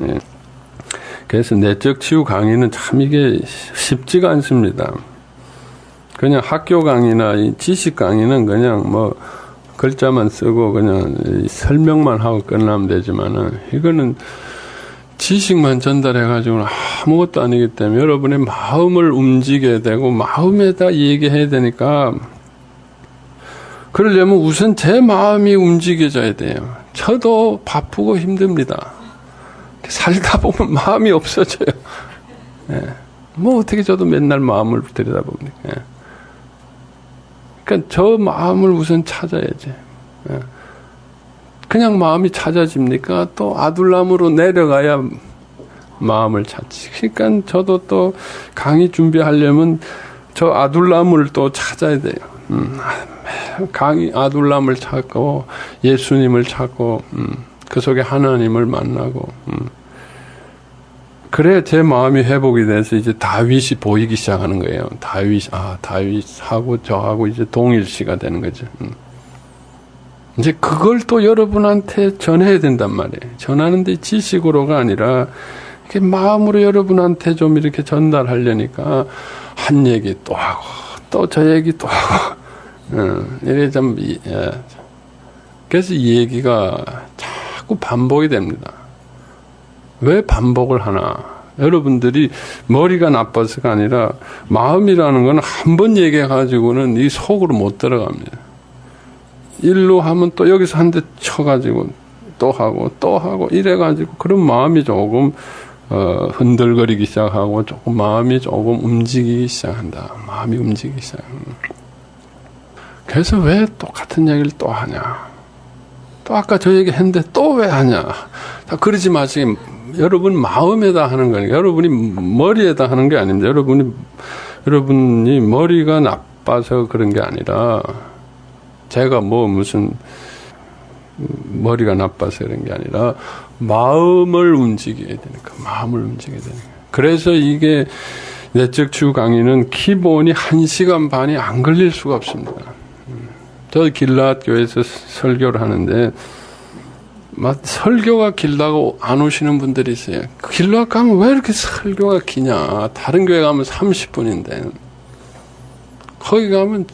그래서 내적 치유 강의는 참 이게 쉽지가 않습니다. 그냥 학교 강의나 이 지식 강의는 그냥 글자만 쓰고 그냥 설명만 하고 끝나면 되지만은 이거는 지식만 전달해가지고는 아무것도 아니기 때문에 여러분의 마음을 움직여야 되고 마음에다 얘기해야 되니까 그러려면 우선 제 마음이 움직여져야 돼요. 저도 바쁘고 힘듭니다. 살다 보면 마음이 없어져요. 어떻게 저도 맨날 마음을 들여다봅니까? 그러니까 저 마음을 우선 찾아야지. 그냥 마음이 찾아집니까? 또 아둘람으로 내려가야 마음을 찾지. 그러니까 저도 또 강의 준비하려면 저 아둘람을 또 찾아야 돼요. 강이 아둘람을 찾고 예수님을 찾고 그 속에 하나님을 만나고 그래 제 마음이 회복이 돼서 이제 다윗이 보이기 시작하는 거예요. 다윗하고 저하고 이제 동일시가 되는 거죠. 이제 그걸 또 여러분한테 전해야 된단 말이에요. 전하는데 지식으로가 아니라 이렇게 마음으로 여러분한테 좀 이렇게 전달하려니까 한 얘기 또 하고 또 저 얘기 또 하고 이래 좀 그래서 이 얘기가 자꾸 반복이 됩니다. 왜 반복을 하나? 여러분들이 머리가 나빠서가 아니라 마음이라는 건 한 번 얘기해가지고는 이 속으로 못 들어갑니다. 일로 하면 또 여기서 한 대 쳐가지고 또 하고 이래가지고 그런 마음이 조금 흔들거리기 시작하고 조금 마음이 조금 움직이기 시작한다. 마음이 움직이기 시작합니다. 그래서 왜 똑같은 얘기를 또 하냐? 또 아까 저 얘기 했는데 또 왜 하냐? 다 그러지 마시고 여러분 마음에다 하는 거니까 여러분이 머리에다 하는 게 아닙니다. 여러분이 머리가 나빠서 그런 게 아니라 제가 무슨 머리가 나빠서 그런 게 아니라 마음을 움직여야 되니까 마음을 움직여야 되니까. 그래서 이게 내적 치유 강의는 기본이 1시간 반이 안 걸릴 수가 없습니다. 저 길라앗 교회에서 설교를 하는데 설교가 길다고 안 오시는 분들이 있어요. 길라앗 가면 왜 이렇게 설교가 기냐? 다른 교회 가면 30분인데 거기 가면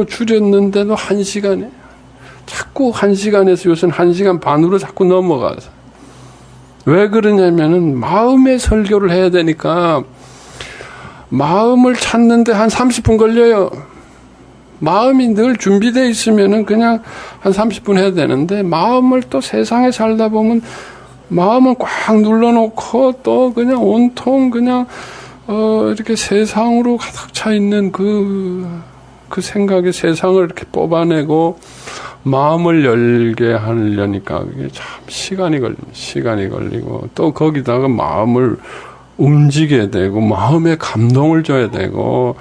줄였는데도 1시간에 자꾸 1시간에서 요새는 1시간 반으로 자꾸 넘어가서 왜 그러냐면은 마음의 설교를 해야 되니까 마음을 찾는데 한 30분 걸려요. 마음이 늘 준비되어 있으면은 그냥 한 30분 해야 되는데 마음을 또 세상에 살다 보면 마음을 꽉 눌러놓고 또 그냥 온통 그냥 이렇게 세상으로 가득 차 있는 그 생각에 세상을 이렇게 뽑아내고 마음을 열게 하려니까 그게 참 시간이 걸리고 또 거기다가 마음을 움직여야 되고 마음에 감동을 줘야 되고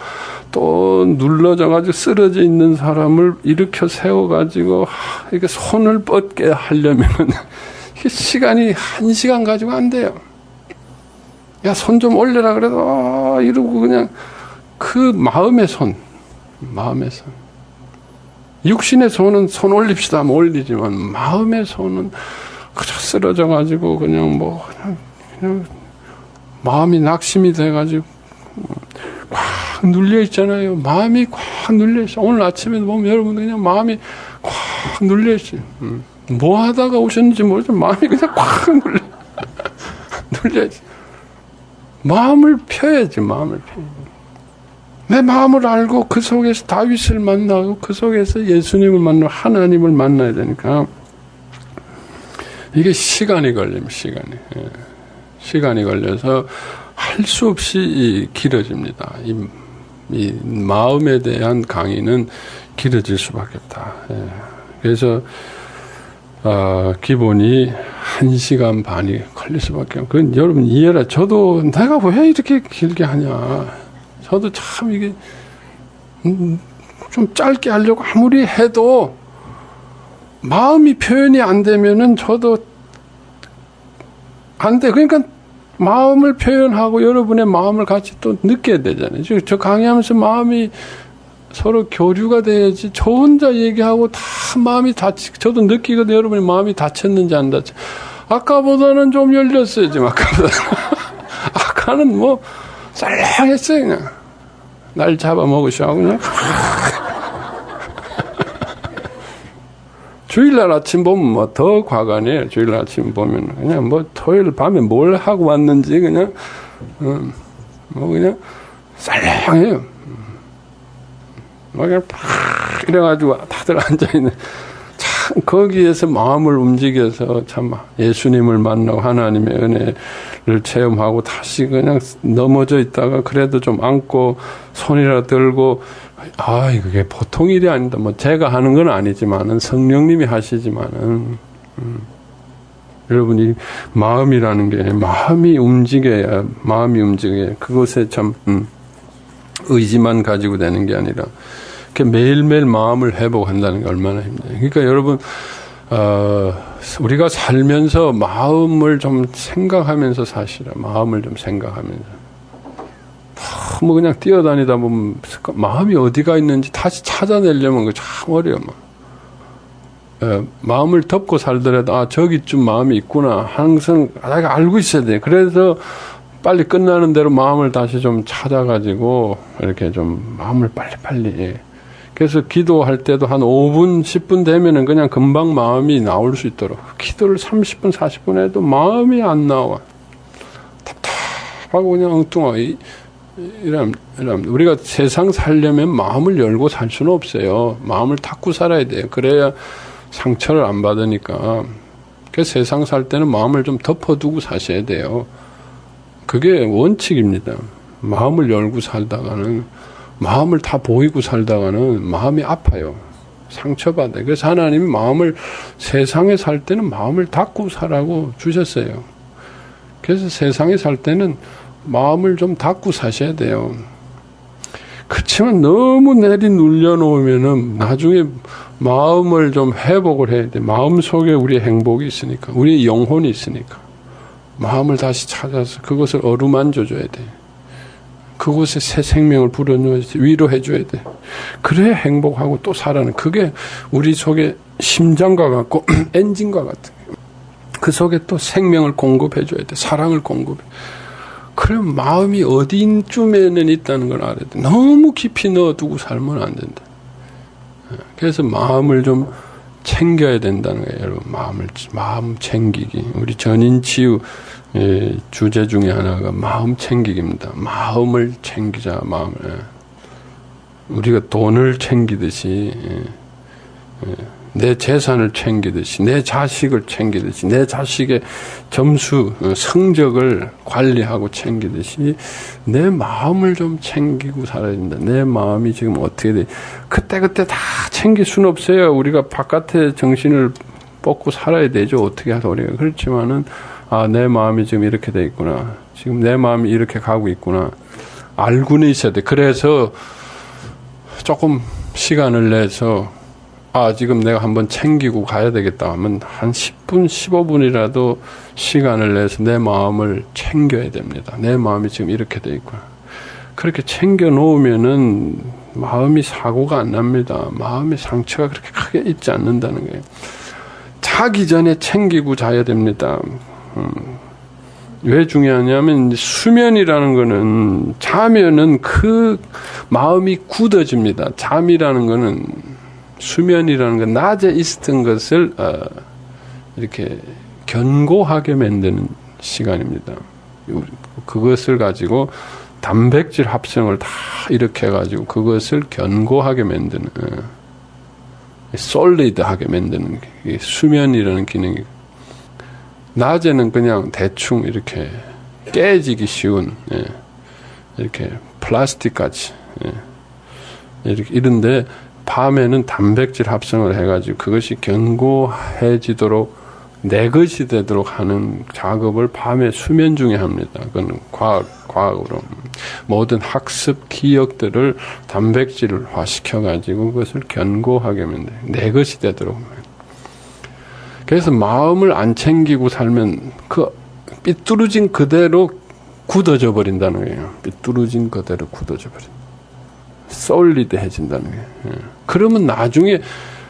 또 눌러져가지고 쓰러져 있는 사람을 일으켜 세워가지고 이렇게 손을 뻗게 하려면은 이게 시간이 1시간 가지고 안 돼요. 야, 손 좀 올려라 그래도 이러고 그냥 그 마음의 손. 육신의 손은 손 올립시다 하면 올리지만 마음의 손은 그저 쓰러져가지고 그냥 마음이 낙심이 돼가지고 꽉 눌려 있잖아요. 마음이 꽉 눌려 있어. 오늘 아침에도 보면 여러분 그냥 마음이 꽉 눌려 있어요. 뭐 하다가 오셨는지 모르지만 마음이 그냥 꽉 눌려 있어. 마음을 펴야지. 내 마음을 알고 그 속에서 다윗을 만나고 그 속에서 예수님을 만나고 하나님을 만나야 되니까 이게 시간이 걸립니다. 시간이 걸려서 할 수 없이 길어집니다. 이 마음에 대한 강의는 길어질 수밖에 없다. 그래서 기본이 1시간 반이 걸릴 수밖에 없고 그건 여러분 이해라. 저도 내가 왜 이렇게 길게 하냐. 저도 참 이게 좀 짧게 하려고 아무리 해도 마음이 표현이 안 되면은 저도 안 돼. 그러니까 마음을 표현하고 여러분의 마음을 같이 또 느껴야 되잖아요. 저 강의하면서 마음이 서로 교류가 돼야지. 저 혼자 얘기하고 다 마음이 저도 느끼거든요. 여러분의 마음이 다쳤는지 안 다쳤는지. 아까보다는 좀 열렸어요. 지금 아까는 쌀랑했어요. 그냥 날 잡아먹으셔 그냥. 주일날 아침 보면 더 과간해요. 주일날 아침 보면 그냥 토요일 밤에 뭘 하고 왔는지 그냥 그냥 쌀랑해요. 그냥 팍 이래가지고 다들 앉아있는 참 거기에서 마음을 움직여서 참 예수님을 만나고 하나님의 은혜를 체험하고 다시 그냥 넘어져 있다가 그래도 좀 안고 손이라 들고 이게 보통 일이 아니다. 제가 하는 건 아니지만은 성령님이 하시지만은 여러분이 마음이라는 게 마음이 움직여야 그것에 참 의지만 가지고 되는 게 아니라 매일매일 마음을 회복한다는 게 얼마나 힘들어요. 그러니까 여러분, 우리가 살면서 마음을 좀 생각하면서 사시라. 마음을 좀 생각하면서. 너무 그냥 뛰어다니다 보면 마음이 어디가 있는지 다시 찾아내려면 그 참 어려워. 마음을 덮고 살더라도 저기쯤 마음이 있구나 항상 내가 알고 있어야 돼. 그래서 빨리 끝나는 대로 마음을 다시 좀 찾아가지고 이렇게 좀 마음을 빨리빨리. 그래서 기도할 때도 한 5분 10분 되면은 그냥 금방 마음이 나올 수 있도록. 기도를 30분 40분 해도 마음이 안 나와. 답답하고 그냥 엉뚱하고. 이러면 우리가 세상 살려면 마음을 열고 살 수는 없어요. 마음을 닫고 살아야 돼요. 그래야 상처를 안 받으니까. 그래서 세상 살 때는 마음을 좀 덮어두고 사셔야 돼요. 그게 원칙입니다. 마음을 열고 살다가는, 마음을 다 보이고 살다가는 마음이 아파요. 상처받아요. 그래서 하나님이 마음을, 세상에 살 때는 마음을 닫고 살라고 주셨어요. 그래서 세상에 살 때는 마음을 좀 닫고 사셔야 돼요. 그렇지만 너무 내리눌려놓으면은 나중에 마음을 좀 회복을 해야 돼. 마음 속에 우리의 행복이 있으니까, 우리의 영혼이 있으니까. 마음을 다시 찾아서 그것을 어루만져줘야 돼. 그곳에 새 생명을 불어넣어서 위로해줘야 돼. 그래야 행복하고 또 살아는. 그게 우리 속에 심장과 같고 엔진과 같은. 그 속에 또 생명을 공급해줘야 돼. 사랑을 공급해. 그럼 마음이 어디쯤에는 있다는 걸 알아야 돼. 너무 깊이 넣어두고 살면 안 된다. 그래서 마음을 좀 챙겨야 된다는 거예요. 여러분, 마음 챙기기. 우리 전인치유 주제 중에 하나가 마음 챙기기입니다. 마음을 챙기자, 마음을. 우리가 돈을 챙기듯이, 내 재산을 챙기듯이, 내 자식을 챙기듯이, 내 자식의 점수, 성적을 관리하고 챙기듯이 내 마음을 좀 챙기고 살아야 된다. 내 마음이 지금 어떻게 돼? 그때그때 다 챙길 수는 없어요. 우리가 바깥에 정신을 뻗고 살아야 되죠. 어떻게 해서 우리가. 그렇지만은, 내 마음이 지금 이렇게 돼 있구나. 지금 내 마음이 이렇게 가고 있구나. 알고는 있어야 돼. 그래서 조금 시간을 내서 지금 내가 한번 챙기고 가야 되겠다 하면 한 10분, 15분이라도 시간을 내서 내 마음을 챙겨야 됩니다. 내 마음이 지금 이렇게 돼 있구나. 그렇게 챙겨 놓으면은 마음이 사고가 안 납니다. 마음의 상처가 그렇게 크게 있지 않는다는 거예요. 자기 전에 챙기고 자야 됩니다. 왜 중요하냐면 수면이라는 거는, 자면은 그 마음이 굳어집니다. 잠이라는 거는, 수면이라는 건 낮에 있었던 것을 이렇게 견고하게 만드는 시간입니다. 그것을 가지고 단백질 합성을 다 일으켜가지고 그것을 견고하게 만드는, 솔리드하게 만드는 게 수면이라는 기능이. 낮에는 그냥 대충 이렇게 깨지기 쉬운, 이렇게 플라스틱 같이, 이렇게 이런데, 밤에는 단백질 합성을 해가지고 그것이 견고해지도록, 내 것이 되도록 하는 작업을 밤에 수면 중에 합니다. 그건 과학으로. 모든 학습 기억들을 단백질화 시켜가지고 그것을 견고하게 만들어요. 내 것이 되도록. 그래서 마음을 안 챙기고 살면 그 삐뚤어진 그대로 굳어져 버린다는 거예요. 삐뚤어진 그대로 굳어져 버린다. 솔리드해진다는 게. 그러면 나중에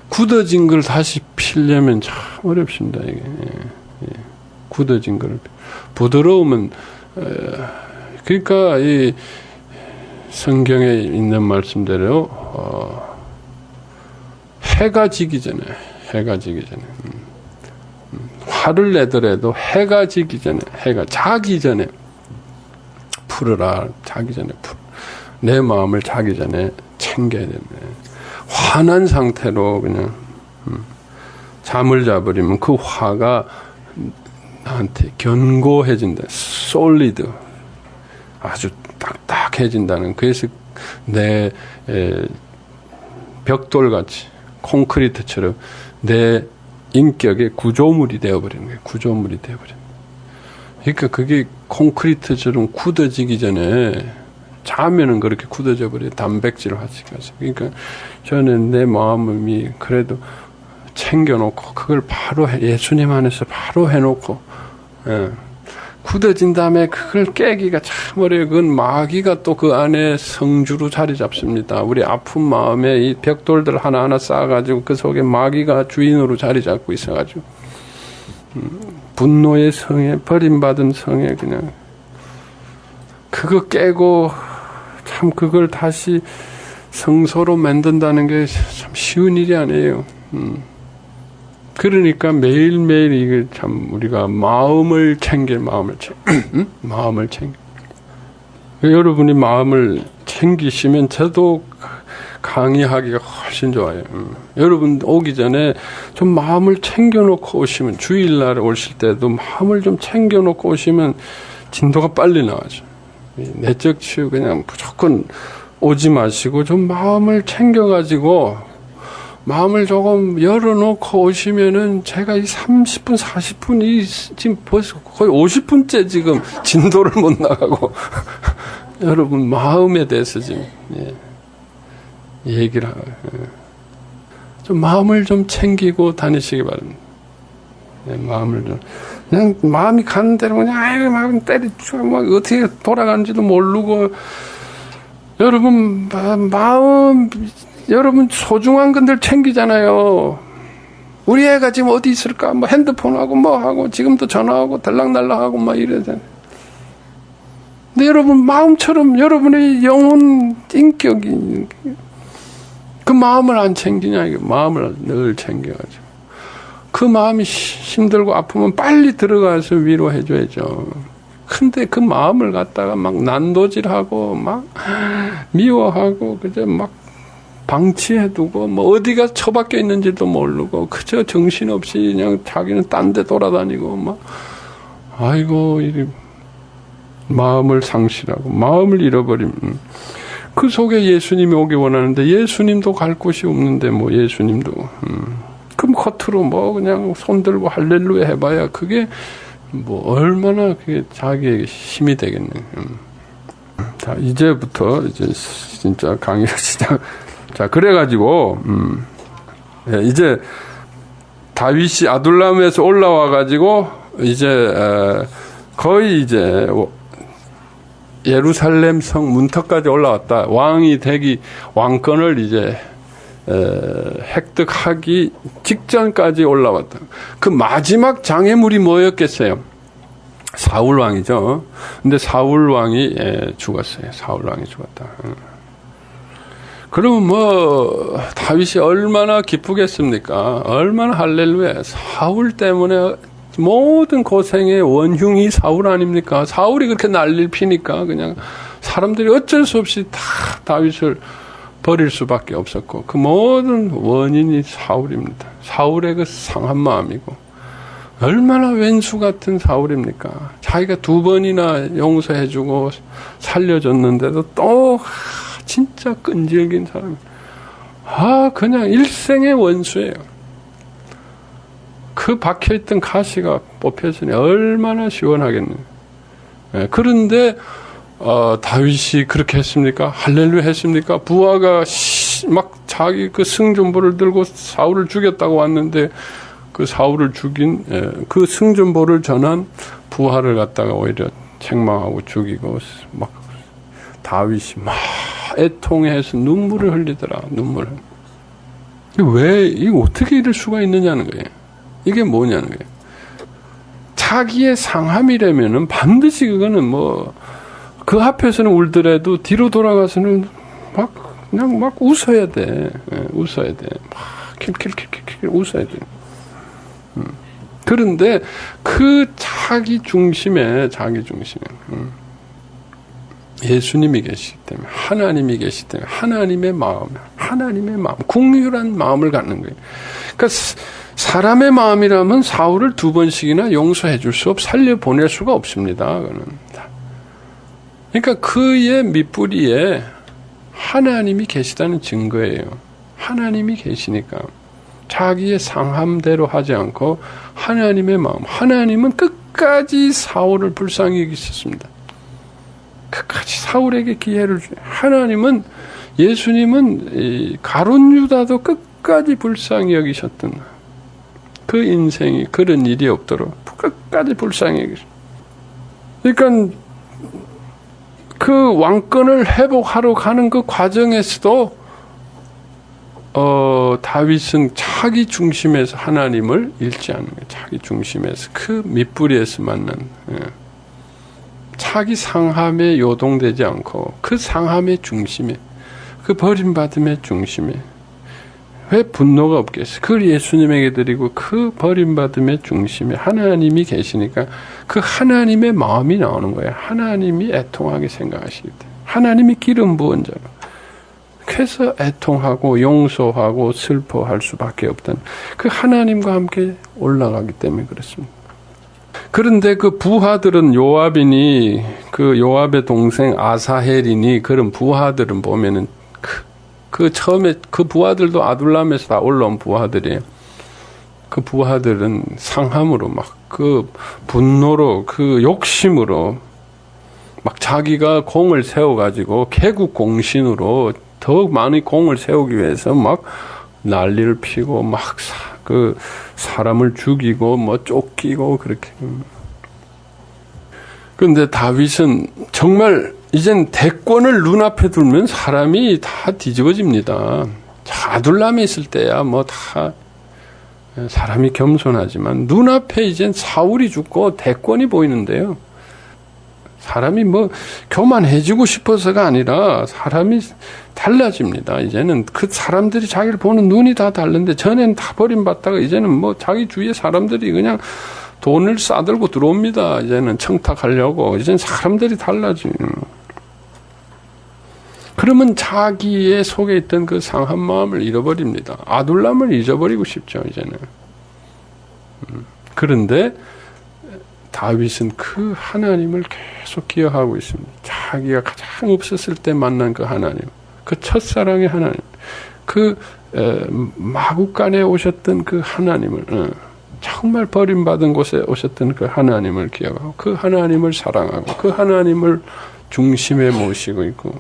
굳어진 걸 다시 피려면 참 어렵습니다. 이게. 굳어진 걸. 부드러우면, 그러니까 이 성경에 있는 말씀대로 해가 지기 전에, 화를 내더라도 해가 지기 전에, 해가 자기 전에 풀어라. 자기 전에 풀어. 내 마음을 자기 전에 챙겨야 됩니다. 화난 상태로 그냥 잠을 자버리면 그 화가 나한테 견고해진다. 솔리드. 아주 딱딱해진다는. 그래서 내 벽돌같이 콘크리트처럼 내 인격의 구조물이 되어버리는 거예요. 구조물이 되어버리는 거예요. 그러니까 그게 콘크리트처럼 굳어지기 전에 자면은 그렇게 굳어져 버려요. 단백질 화식해서. 그러니까 저는 내 마음이 그래도 챙겨놓고 그걸 바로 예수님 안에서 바로 해놓고 굳어진 다음에 그걸 깨기가 참 어려워요. 그건 마귀가 또 그 안에 성주로 자리 잡습니다. 우리 아픈 마음에 이 벽돌들 하나하나 쌓아가지고 그 속에 마귀가 주인으로 자리 잡고 있어가지고 분노의 성에, 버림받은 성에 그냥 그거 깨고 참 그걸 다시 성소로 만든다는 게 참 쉬운 일이 아니에요. 그러니까 매일매일 이게 참 우리가 마음을 챙겨. 여러분이 마음을 챙기시면 저도 강의하기가 훨씬 좋아요. 여러분 오기 전에 좀 마음을 챙겨놓고 오시면, 주일날 오실 때도 마음을 좀 챙겨놓고 오시면 진도가 빨리 나와죠. 내적 치유 그냥 무조건 오지 마시고 좀 마음을 챙겨가지고 마음을 조금 열어놓고 오시면은 제가 이 30분, 40분이 지금 벌써 거의 50분째 지금 진도를 못 나가고 여러분 마음에 대해서 지금 얘기를 하고 좀 마음을 좀 챙기고 다니시기 바랍니다. 마음을 좀 그냥 마음이 가는 대로 그냥 아유 막 때리쳐 막 어떻게 돌아가는지도 모르고 여러분 마음 여러분 소중한 것들 챙기잖아요. 우리 애가 지금 어디 있을까? 뭐 핸드폰하고 뭐하고 지금도 전화하고 들락날락하고 막 이러잖아요. 근데 여러분 마음처럼 여러분의 영혼 인격이 그 마음을 안 챙기냐 이거. 마음을 늘 챙겨가지고 그 마음이 힘들고 아프면 빨리 들어가서 위로해줘야죠. 근데 그 마음을 갖다가 막 난도질하고 막 미워하고 그저 막 방치해두고 뭐 어디가 처박혀 있는지도 모르고 그저 정신없이 그냥 자기는 딴 데 돌아다니고 막 아이고 이 마음을 상실하고 마음을 잃어버림. 그 속에 예수님이 오기 원하는데 예수님도 갈 곳이 없는데 뭐 예수님도 그럼 겉으로 뭐 그냥 손들고 할렐루야 해봐야 그게 뭐 얼마나 그게 자기에게 힘이 되겠네. 자 이제부터 이제 진짜 강의를 시작. 자, 그래가지고, 이제, 다윗이 아둘람에서 올라와가지고, 이제, 거의 이제, 예루살렘 성 문턱까지 올라왔다. 왕이 되기, 왕권을 이제, 획득하기 직전까지 올라왔다. 그 마지막 장애물이 뭐였겠어요? 사울왕이죠. 근데 사울왕이 죽었어요. 사울왕이 죽었다. 그러면 뭐 다윗이 얼마나 기쁘겠습니까? 얼마나 할렐루야. 사울 때문에 모든 고생의 원흉이 사울 아닙니까? 사울이 그렇게 난리를 피니까 그냥 사람들이 어쩔 수 없이 다 다윗을 버릴 수밖에 없었고 그 모든 원인이 사울입니다. 사울의 그 상한 마음이고 얼마나 왼수 같은 사울입니까? 자기가 2번이나 용서해주고 살려줬는데도 또 진짜 끈질긴 사람. 그냥 일생의 원수예요. 그 박혀있던 가시가 뽑혔으니 얼마나 시원하겠네. 그런데, 다윗이 그렇게 했습니까? 할렐루야 했습니까? 부하가 막 자기 그 승전보를 들고 사울을 죽였다고 왔는데 그 사울을 죽인, 그 승전보를 전한 부하를 갖다가 오히려 책망하고 죽이고 막 다윗이 막 애통해서 눈물을 흘리더라. 눈물을. 왜 이거 어떻게 이럴 수가 있느냐는 거예요. 이게 뭐냐는 거예요. 자기의 상함이라면은 반드시 그거는 뭐 그 앞에서는 울더라도 뒤로 돌아가서는 막 그냥 막 웃어야 돼. 웃어야 돼. 막 킬킬킬킬 웃어야 돼. 그런데 그 자기 중심에 예수님이 계시기 때문에 하나님이 계시기 때문에 하나님의 마음, 긍휼한 마음을 갖는 거예요. 그러니까 사람의 마음이라면 사울을 2번씩이나 용서해 줄 수 살려보낼 수가 없습니다. 그거는. 그러니까 그의 밑뿌리에 하나님이 계시다는 증거예요. 하나님이 계시니까 자기의 상함대로 하지 않고 하나님의 마음, 하나님은 끝까지 사울을 불쌍히 여기셨습니다. 끝까지 사울에게 기회를 주요. 하나님은, 예수님은 가룟 유다도 끝까지 불쌍히 여기셨던, 그 인생이 그런 일이 없도록 끝까지 불쌍히 여기셨던. 그러니까 그 왕권을 회복하러 가는 그 과정에서도 다윗은 자기 중심에서 하나님을 잃지 않는 거예요. 자기 중심에서 그 밑부리에서 만난, 자기 상함에 요동되지 않고 그 상함의 중심에, 그 버림받음의 중심에 왜 분노가 없겠어요? 그걸 예수님에게 드리고 그 버림받음의 중심에 하나님이 계시니까 그 하나님의 마음이 나오는 거예요. 하나님이 애통하게 생각하시기 때문에. 하나님이 기름 부은 자로. 그래서 애통하고 용서하고 슬퍼할 수밖에 없던 그 하나님과 함께 올라가기 때문에 그렇습니다. 그런데 그 부하들은 요압이니 그 요압의 동생 아사헬이니 그런 부하들은 보면은 그 처음에 그 부하들도 아둘람에서 다 올라온 부하들이에요. 그 부하들은 상함으로 막 그 분노로 그 욕심으로 막 자기가 공을 세워가지고 개국 공신으로 더욱 많이 공을 세우기 위해서 막 난리를 피고 막 그 사람을 죽이고 뭐 쫓기고 그렇게. 그런데 다윗은 정말 이젠 대권을 눈앞에 두면 사람이 다 뒤집어집니다. 아둘람에 있을 때야 뭐 다 사람이 겸손하지만 눈앞에 이젠 사울이 죽고 대권이 보이는데요. 사람이 뭐 교만해지고 싶어서가 아니라 사람이 달라집니다. 이제는 그 사람들이 자기를 보는 눈이 다 다른데 전에는 다 버림받다가 이제는 뭐 자기 주위의 사람들이 그냥 돈을 싸들고 들어옵니다. 이제는 청탁하려고. 이제는 사람들이 달라지는. 그러면 자기의 속에 있던 그 상한 마음을 잃어버립니다. 아둘람을 잊어버리고 싶죠, 이제는. 그런데 다윗은 그 하나님을 계속 기억하고 있습니다. 자기가 가장 없었을 때 만난 그 하나님, 그 첫사랑의 하나님, 그 마구간에 오셨던 그 하나님을, 정말 버림받은 곳에 오셨던 그 하나님을 기억하고 그 하나님을 사랑하고 그 하나님을 중심에 모시고 있고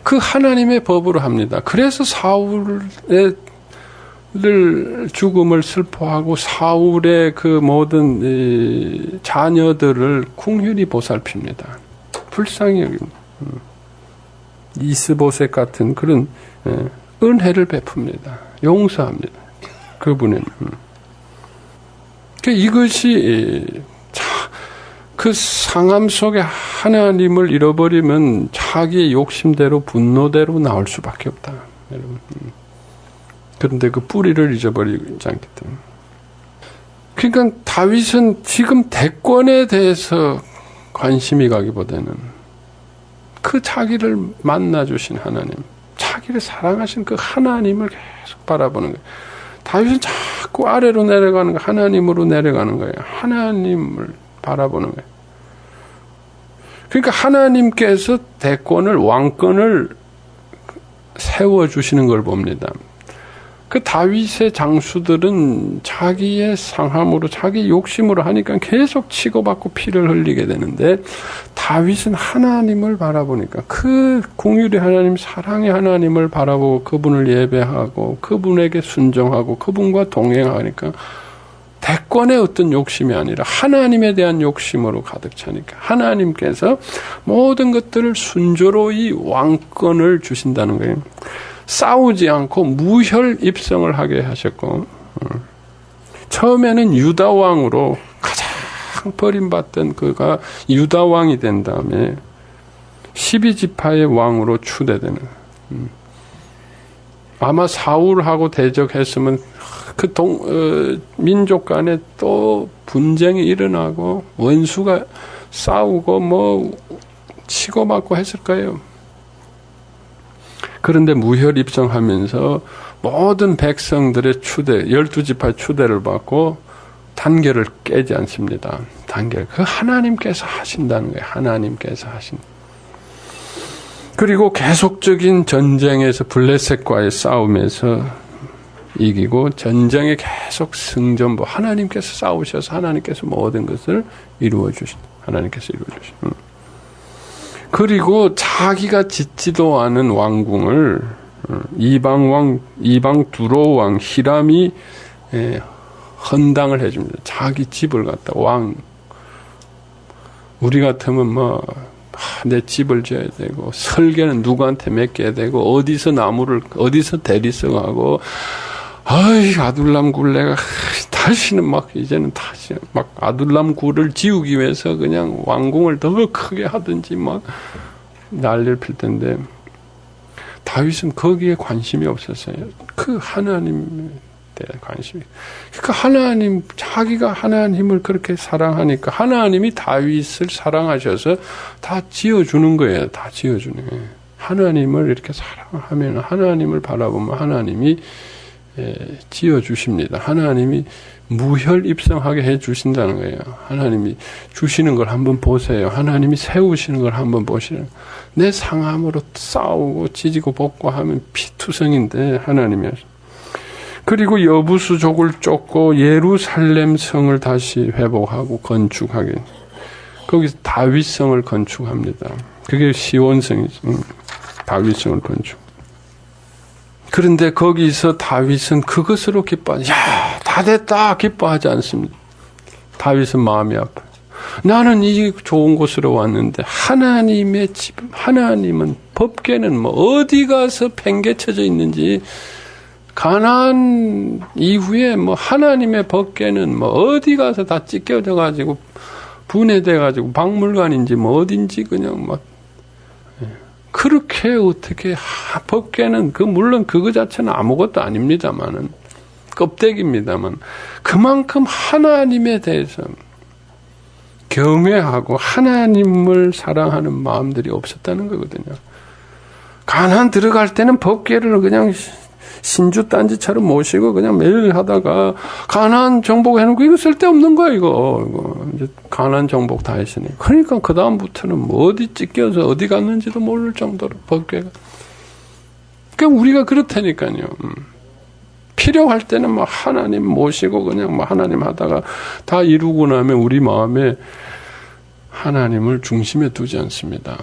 그 하나님의 법으로 합니다. 그래서 사울의 죽음을 슬퍼하고 사울의 그 모든 자녀들을 궁휼히 보살핍니다. 불쌍히 여깁니다. 이스보셋 같은 그런 은혜를 베풉니다. 용서합니다. 그분은. 이것이 그 상함 속에 하나님을 잃어버리면 자기의 욕심대로 분노대로 나올 수밖에 없다. 여러분. 그런데 그 뿌리를 잊어버리지 않기 때문에. 그러니까 다윗은 지금 대권에 대해서 관심이 가기보다는 그 자기를 만나주신 하나님, 자기를 사랑하신 그 하나님을 계속 바라보는 거예요. 다윗은 자꾸 아래로 내려가는 거예요. 하나님으로 내려가는 거예요. 하나님을 바라보는 거예요. 그러니까 하나님께서 대권을, 왕권을 세워주시는 걸 봅니다. 그 다윗의 장수들은 자기의 상함으로, 자기 욕심으로 하니까 계속 치고받고 피를 흘리게 되는데, 다윗은 하나님을 바라보니까 그 긍휼의 하나님, 사랑의 하나님을 바라보고 그분을 예배하고 그분에게 순종하고 그분과 동행하니까 대권의 어떤 욕심이 아니라 하나님에 대한 욕심으로 가득 차니까 하나님께서 모든 것들을 순조로이 왕권을 주신다는 거예요. 싸우지 않고 무혈 입성을 하게 하셨고, 처음에는 유다 왕으로 가장 버림받던 그가 유다 왕이 된 다음에 12지파의 왕으로 추대되는, 아마 사울하고 대적했으면 그 민족 간에 또 분쟁이 일어나고 원수가 싸우고 뭐 치고받고 했을 거예요. 그런데 무혈 입성하면서 모든 백성들의 추대, 12지파의 추대를 받고 단결을 깨지 않습니다. 단결. 그 하나님께서 하신다는 거예요. 하나님께서 하신. 그리고 계속적인 전쟁에서 블레셋과의 싸움에서 이기고 전쟁에 계속 승전보, 하나님께서 싸우셔서 하나님께서 모든 것을 이루어 주신, 하나님께서 이루어 주신. 그리고 자기가 짓지도 않은 왕궁을 이방 두로 왕 히람이 헌당을 해줍니다. 자기 집을 갖다 우리 같으면 내 집을 지어야 되고 설계는 누구한테 맡겨야 되고 어디서 대리석 하고 아둘람 굴레가 다시는 이제는 다시 아둘람 굴을 지우기 위해서 그냥 왕궁을 더 크게 하든지 난리를 필 텐데 다윗은 거기에 관심이 없었어요. 그 하나님에 대한 관심이. 그러니까 자기가 하나님을 그렇게 사랑하니까 하나님이 다윗을 사랑하셔서 다 지어주는 거예요. 다 지어주는 거예요. 하나님을 이렇게 사랑하면 하나님을 바라보면 하나님이 지어주십니다. 하나님이 무혈 입성하게 해주신다는 거예요. 하나님이 주시는 걸 한번 보세요. 하나님이 세우시는 걸 한번 보시는. 내 상함으로 싸우고 찢고 볶고 하면 피투성인데 하나님이 하십니다. 그리고 여부수족을 쫓고 예루살렘 성을 다시 회복하고 건축하게. 거기서 다윗성을 건축합니다. 그게 시온성이죠. 다윗성을 건축. 그런데 거기서 다윗은 그것으로 다 됐다 기뻐하지 않습니다. 다윗은 마음이 아파요. 나는 이 좋은 곳으로 왔는데 하나님의 집, 하나님은 법궤는 어디 가서 팽개쳐져 있는지 가나안 이후에 하나님의 법궤는 어디 가서 다 찢겨져 가지고 분해돼 가지고 박물관인지 어딘지 그냥 그렇게 어떻게 법궤는 물론 그거 자체는 아무것도 아닙니다만은 껍데기입니다만 그만큼 하나님에 대해서 경외하고 하나님을 사랑하는 마음들이 없었다는 거거든요. 가나안 들어갈 때는 법궤를 그냥 신주 딴지처럼 모시고 그냥 매일 하다가 가나안 정복 해놓고 이거 쓸데없는 거야 이거 이제 가나안 정복 다 했으니 그러니까 그 다음부터는 어디 찢겨서 어디 갔는지도 모를 정도로 법궤가 그러니까 우리가 그렇다니까요. 필요할 때는 하나님 모시고 그냥 하나님 하다가 다 이루고 나면 우리 마음에 하나님을 중심에 두지 않습니다.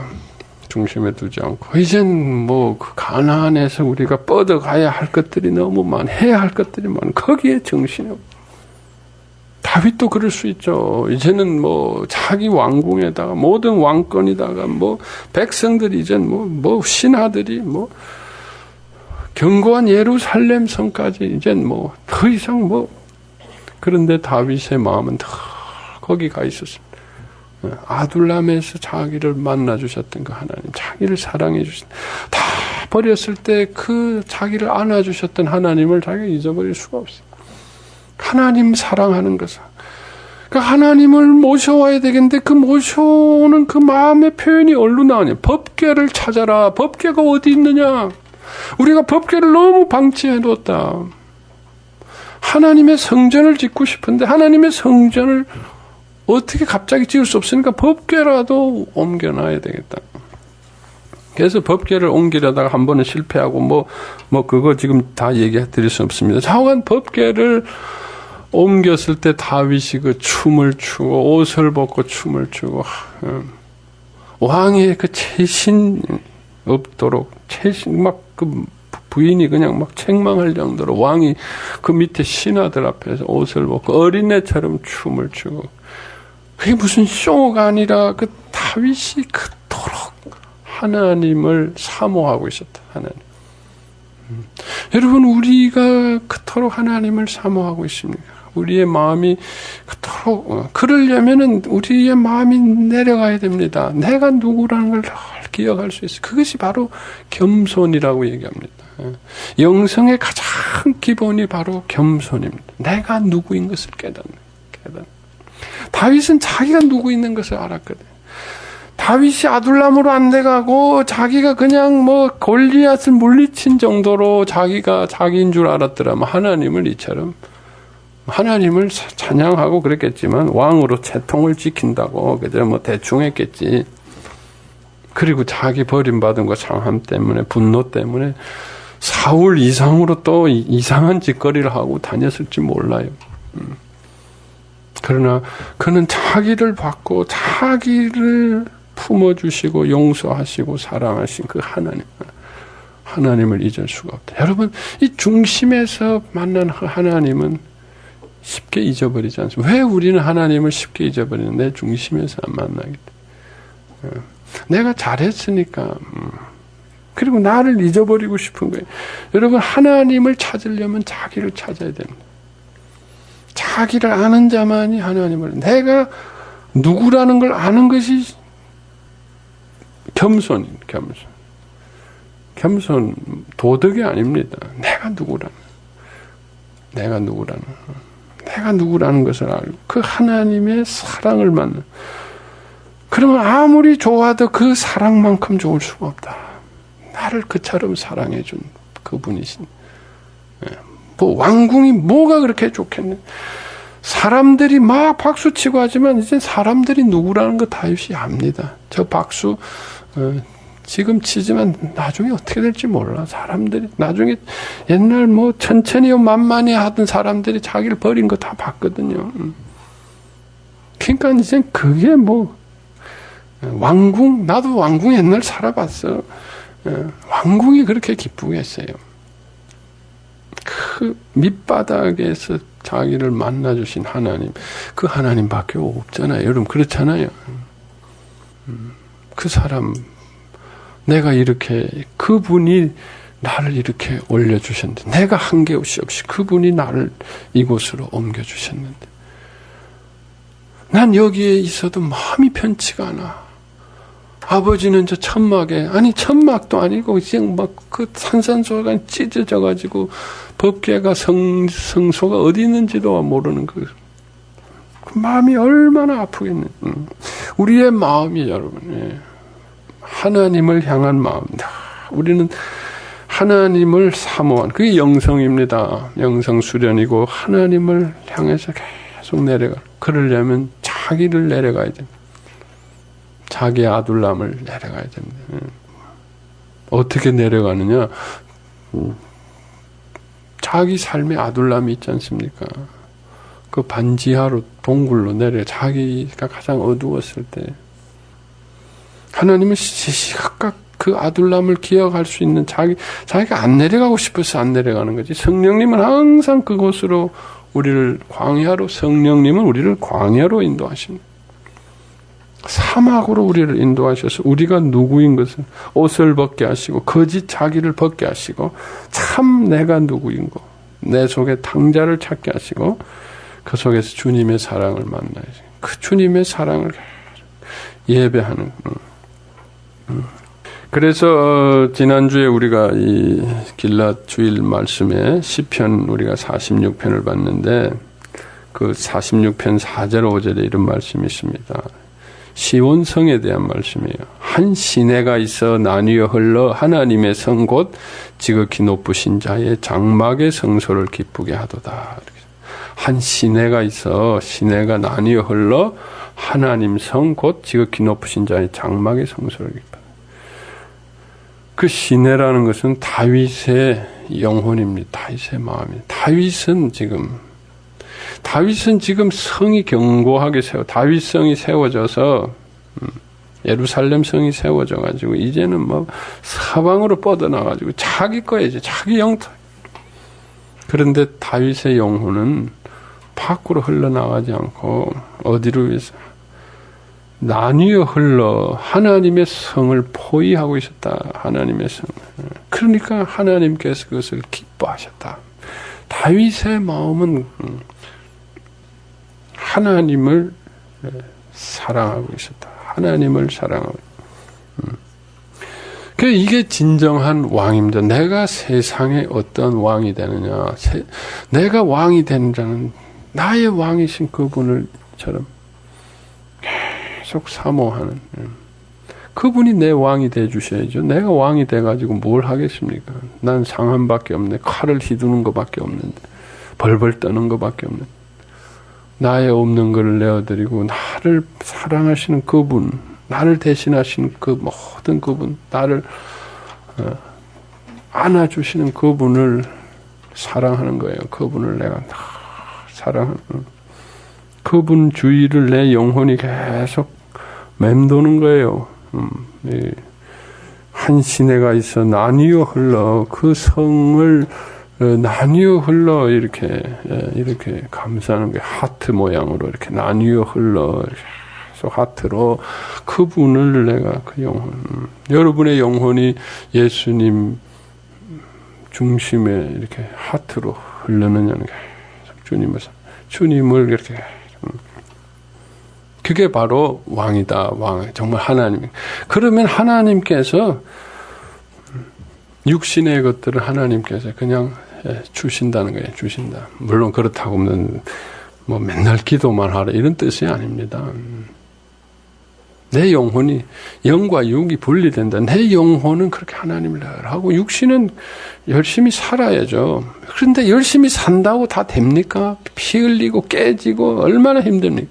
중심에 두지 않고 이젠 가나안에서 우리가 뻗어가야 할 것들이 너무 해야 할 것들이 거기에 정신이 없고 다윗도 그럴 수 있죠. 이제는 자기 왕궁에다가 모든 왕권에다가 백성들이 이젠 신하들이 견고한 예루살렘 성까지 이젠 더 이상 그런데 다윗의 마음은 더 거기 가 있었습니다. 아둘람에서 자기를 만나주셨던 그 하나님, 자기를 사랑해주신, 다 버렸을 때 그 자기를 안아주셨던 하나님을 자기가 잊어버릴 수가 없어요. 하나님 사랑하는 것은. 그 하나님을 모셔와야 되겠는데 그 모셔오는 그 마음의 표현이 어디로 나오냐. 법궤를 찾아라. 법궤가 어디 있느냐. 우리가 법궤를 너무 방치해뒀다. 하나님의 성전을 짓고 싶은데 하나님의 성전을 어떻게 갑자기 지을 수 없으니까 법궤라도 옮겨놔야 되겠다. 그래서 법궤를 옮기려다가 한 번은 실패하고 그거 지금 다 얘기해 드릴 수 없습니다. 하여간 법궤를 옮겼을 때 다윗이 그 춤을 추고 옷을 벗고 춤을 추고 왕의 그 채신 없도록 그 부인이 그냥 책망할 정도로 왕이 그 밑에 신하들 앞에서 옷을 벗고 어린애처럼 춤을 추고 그게 무슨 쇼가 아니라 그 다윗이 그토록 하나님을 사모하고 있었다. 하나님. 여러분 우리가 그토록 하나님을 사모하고 있습니까? 우리의 마음이 그토록 그러려면은 우리의 마음이 내려가야 됩니다. 내가 누구라는 걸 기억할 수 있어요. 그것이 바로 겸손이라고 얘기합니다. 영성의 가장 기본이 바로 겸손입니다. 내가 누구인 것을 깨닫는. 다윗은 자기가 누구 있는 것을 알았거든. 다윗이 아둘람으로 안 돼가고 자기가 그냥 골리앗을 물리친 정도로 자기가 자기인 줄 알았더라면 하나님을 이처럼 하나님을 찬양하고 그랬겠지만 왕으로 채통을 지킨다고 그저 대충 했겠지. 그리고 자기 버림받은 거 상함 때문에 분노 때문에 사울 이상으로 또 이상한 짓거리를 하고 다녔을지 몰라요. 그러나 그는 자기를 받고 자기를 품어주시고 용서하시고 사랑하신 그 하나님을 잊을 수가 없다. 여러분, 이 중심에서 만난 그 하나님은 쉽게 잊어버리지 않습니다. 왜 우리는 하나님을 쉽게 잊어버리는? 내 중심에서 안 만나기 때문에. 내가 잘했으니까. 그리고 나를 잊어버리고 싶은 거예요. 여러분, 하나님을 찾으려면 자기를 찾아야 됩니다. 자기를 아는 자만이 하나님을, 내가 누구라는 걸 아는 것이 겸손, 도덕이 아닙니다. 내가 누구라는 것을 알고 그 하나님의 사랑을 만나. 그러면 아무리 좋아도 그 사랑만큼 좋을 수가 없다. 나를 그처럼 사랑해준 그분이신. 뭐 왕궁이 뭐가 그렇게 좋겠네. 사람들이 막 박수치고 하지만 이제 사람들이 누구라는 거 다윗이 압니다. 저 박수 지금 치지만 나중에 어떻게 될지 몰라. 사람들이 나중에 옛날 뭐 천천히 만만히 하던 사람들이 자기를 버린 거 다 봤거든요. 그러니까 이제 그게 뭐 왕궁, 나도 왕궁 옛날 살아봤어. 왕궁이 그렇게 기쁘겠어요. 그 밑바닥에서 자기를 만나주신 하나님, 그 하나님밖에 없잖아요. 여러분 그렇잖아요. 그 사람, 내가 이렇게, 그분이 나를 이렇게 올려주셨는데, 내가 한 게 없이 그분이 나를 이곳으로 옮겨주셨는데, 난 여기에 있어도 마음이 편치가 않아. 아버지는 저 천막에, 아니 천막도 아니고 그냥 막 그 산산소가 찢어져가지고 법궤가 성소가 어디 있는지도 모르는 그 마음이 얼마나 아프겠네. 우리의 마음이 여러분, 하나님을 향한 마음이다. 우리는 하나님을 사모한, 그게 영성입니다. 영성 수련이고 하나님을 향해서 계속 내려가. 그러려면 자기를 내려가야 됩니다. 자기 아둘람을 내려가야 됩니다. 어떻게 내려가느냐? 자기 삶의 아둘람이 있지 않습니까? 그 반지하로 동굴로 내려, 자기가 가장 어두웠을 때 하나님은 시시각각 그 아둘람을 기억할 수 있는 자기가 안 내려가고 싶어서 안 내려가는 거지. 성령님은 항상 그곳으로 우리를 성령님은 우리를 광야로 인도하십니다. 사막으로 우리를 인도하셔서 우리가 누구인 것을 옷을 벗게 하시고 거짓 자기를 벗게 하시고 참 내가 누구인 거, 내 속에 탕자를 찾게 하시고 그 속에서 주님의 사랑을 만나야지. 그 주님의 사랑을 예배하는. 그래서 지난주에 우리가 이 길랏 주일 말씀에 시편 우리가 46편을 봤는데 그 46편 4절 5절에 이런 말씀이 있습니다. 시온성에 대한 말씀이에요. 한 시내가 있어 나뉘어 흘러 하나님의 성 곧 지극히 높으신 자의 장막의 성소를 기쁘게 하도다. 한 시내가 있어 시내가 나뉘어 흘러 하나님 성 곧 지극히 높으신 자의 장막의 성소를 기쁘게. 그 시내라는 것은 다윗의 영혼입니다. 다윗의 마음입니다. 다윗은 지금 성이 견고하게 다윗 성이 세워져서 예루살렘 성이 세워져 가지고 이제는 뭐 사방으로 뻗어나 가지고 자기 거야지, 자기 영토. 그런데 다윗의 영혼은 밖으로 흘러나가지 않고 어디로 위해서 나뉘어 흘러 하나님의 성을 포위하고 있었다. 하나님의 성. 그러니까 하나님께서 그것을 기뻐하셨다. 다윗의 마음은 하나님을 사랑하고 있었다. 하나님을 사랑하고. 이게 진정한 왕입니다. 내가 세상에 어떤 왕이 되느냐. 내가 왕이 되는 자는 나의 왕이신 그분을처럼 계속 사모하는. 그분이 내 왕이 돼 주셔야죠. 내가 왕이 돼가지고 뭘 하겠습니까? 난 상함밖에 없네. 칼을 휘두는 것밖에 없는데. 벌벌 떠는 것밖에 없는데. 나의 없는 것을 내어드리고 나를 사랑하시는 그분, 나를 대신하시는 그 모든 그분, 나를 안아주시는 그분을 사랑하는 거예요. 그분을 내가 사랑하는 그분 주위를 내 영혼이 계속 맴도는 거예요. 한 시내가 있어 나뉘어 흘러 그 성을 나뉘어 흘러 이렇게 감싸는 게 하트 모양으로 이렇게 나뉘어 흘러 계속 하트로 그분을 내가 그 영혼 여러분의 영혼이 예수님 중심에 이렇게 하트로 흐르느냐는 게 주님을 이렇게 그게 바로 왕이다. 왕 정말 하나님. 그러면 하나님께서 육신의 것들을 하나님께서 그냥 주신다는 거예요. 주신다. 물론 그렇다고 하면 뭐 맨날 기도만 하라 이런 뜻이 아닙니다. 내 영혼이 영과 육이 분리된다. 내 영혼은 그렇게 하나님을 하고 육신은 열심히 살아야죠. 그런데 열심히 산다고 다 됩니까? 피 흘리고 깨지고 얼마나 힘듭니까?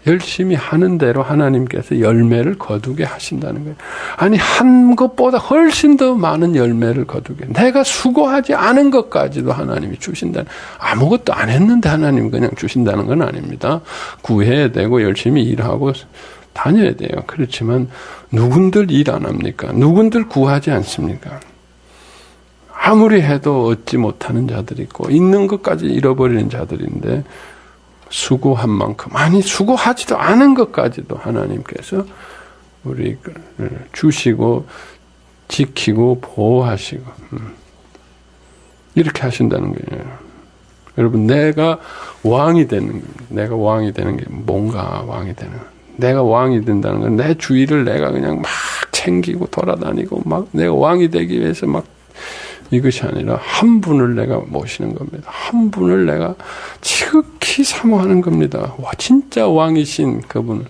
열심히 하는 대로 하나님께서 열매를 거두게 하신다는 거예요. 아니 한 것보다 훨씬 더 많은 열매를 거두게. 내가 수고하지 않은 것까지도 하나님이 주신다는. 아무것도 안 했는데 하나님이 그냥 주신다는 건 아닙니다. 구해야 되고 열심히 일하고 다녀야 돼요. 그렇지만 누군들 일 안 합니까? 누군들 구하지 않습니까? 아무리 해도 얻지 못하는 자들이 있고 있는 것까지 잃어버리는 자들인데 수고한 만큼 아니 수고하지도 않은 것까지도 하나님께서 우리를 주시고 지키고 보호하시고 이렇게 하신다는 거예요. 여러분 내가 왕이 되는 게 뭔가 왕이 되는 내가 왕이 된다는 건 내 주위를 내가 그냥 막 챙기고 돌아다니고 막 내가 왕이 되기 위해서 막 이것이 아니라 한 분을 내가 모시는 겁니다. 한 분을 내가 지극히 사모하는 겁니다. 와, 진짜 왕이신 그분을.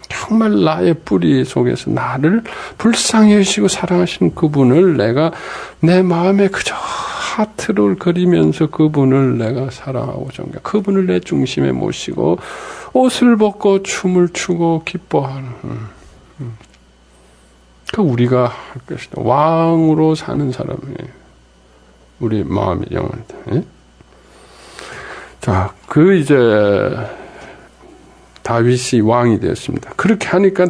정말 나의 뿌리 속에서 나를 불쌍히 여기시고 사랑하시는 그분을 내가 내 마음에 그저 하트를 그리면서 그분을 내가 사랑하고 존경. 그분을 내 중심에 모시고 옷을 벗고 춤을 추고 기뻐하는. 그 우리가 할 것이다. 왕으로 사는 사람이에요. 우리 마음의 영혼. 자, 이제 다윗이 왕이 되었습니다. 그렇게 하니까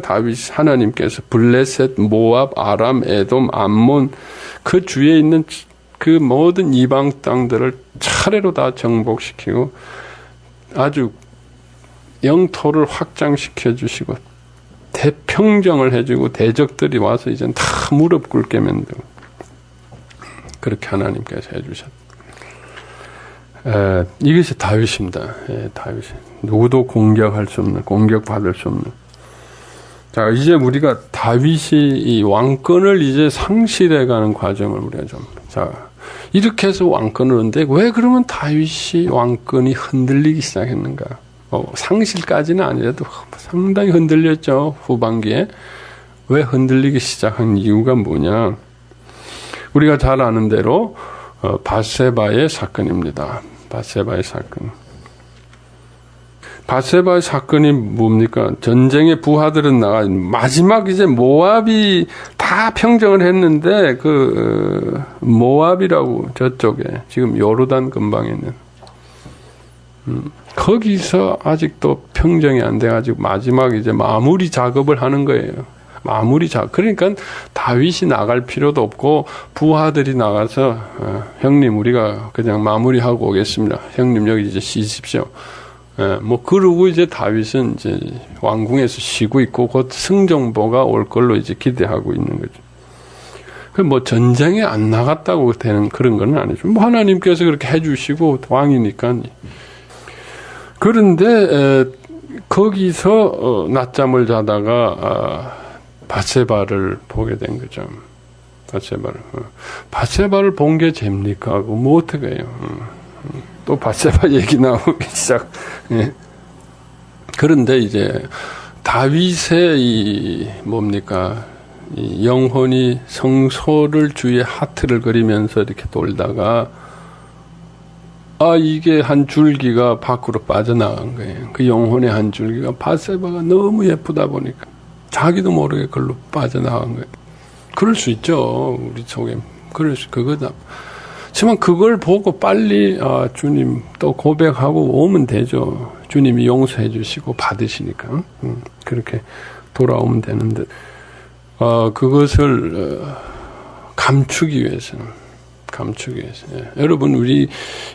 하나님께서 블레셋, 모압, 아람, 에돔, 암몬 그 주위에 있는 그 모든 이방 땅들을 차례로 다 정복시키고 아주 영토를 확장시켜 주시고 대평정을 해주고 대적들이 와서 이젠 다 무릎 꿇게 만들고 그렇게 하나님께서 해주셨다. 이것이 다윗입니다. 다윗이 누구도 공격할 수 없는, 공격받을 수 없는. 자, 이제 우리가 다윗이 이 왕권을 이제 상실해가는 과정을 우리가 좀, 자, 이렇게 해서 왕권을 얻는데 왜 그러면 다윗이 왕권이 흔들리기 시작했는가? 상실까지는 아니라도 상당히 흔들렸죠. 후반기에. 왜 흔들리기 시작한 이유가 뭐냐? 우리가 잘 아는 대로 밧세바의 사건입니다. 밧세바의 사건. 밧세바의 사건이 뭡니까? 전쟁의 부하들은 나가 마지막 이제 모압이 다 평정을 했는데 그 모압이라고 저쪽에 지금 요르단 근방에 있는 거기서 아직도 평정이 안 돼가지고 마지막 이제 마무리 작업을 하는 거예요. 마무리 작업. 그러니까 다윗이 나갈 필요도 없고 부하들이 나가서 형님 우리가 그냥 마무리하고 오겠습니다. 형님 여기 이제 쉬십시오. 뭐 그러고 이제 다윗은 이제 왕궁에서 쉬고 있고 곧 승정보가 올 걸로 이제 기대하고 있는 거죠. 그 뭐 전쟁에 안 나갔다고 되는 그런 건 아니죠. 뭐 하나님께서 그렇게 해주시고 왕이니까. 그런데 거기서 낮잠을 자다가 밧세바를 보게 된 거죠. 밧세바를 본 게 죄입니까? 뭐 어떻게 해요? 또 밧세바 얘기 나오기 시작. 예. 그런데 이제 다윗의 이 뭡니까? 이 영혼이 성소를 주위에 하트를 그리면서 이렇게 돌다가 이게 한 줄기가 밖으로 빠져나간 거예요. 그 영혼의 한 줄기가 밧세바가 너무 예쁘다 보니까 자기도 모르게 그걸로 빠져나간 거예요. 그럴 수 있죠. 우리 속에. 그거다. 하지만 그걸 보고 빨리 주님 또 고백하고 오면 되죠. 주님이 용서해 주시고 받으시니까 그렇게 돌아오면 되는데 그것을 감추기 위해서는 여러분 우리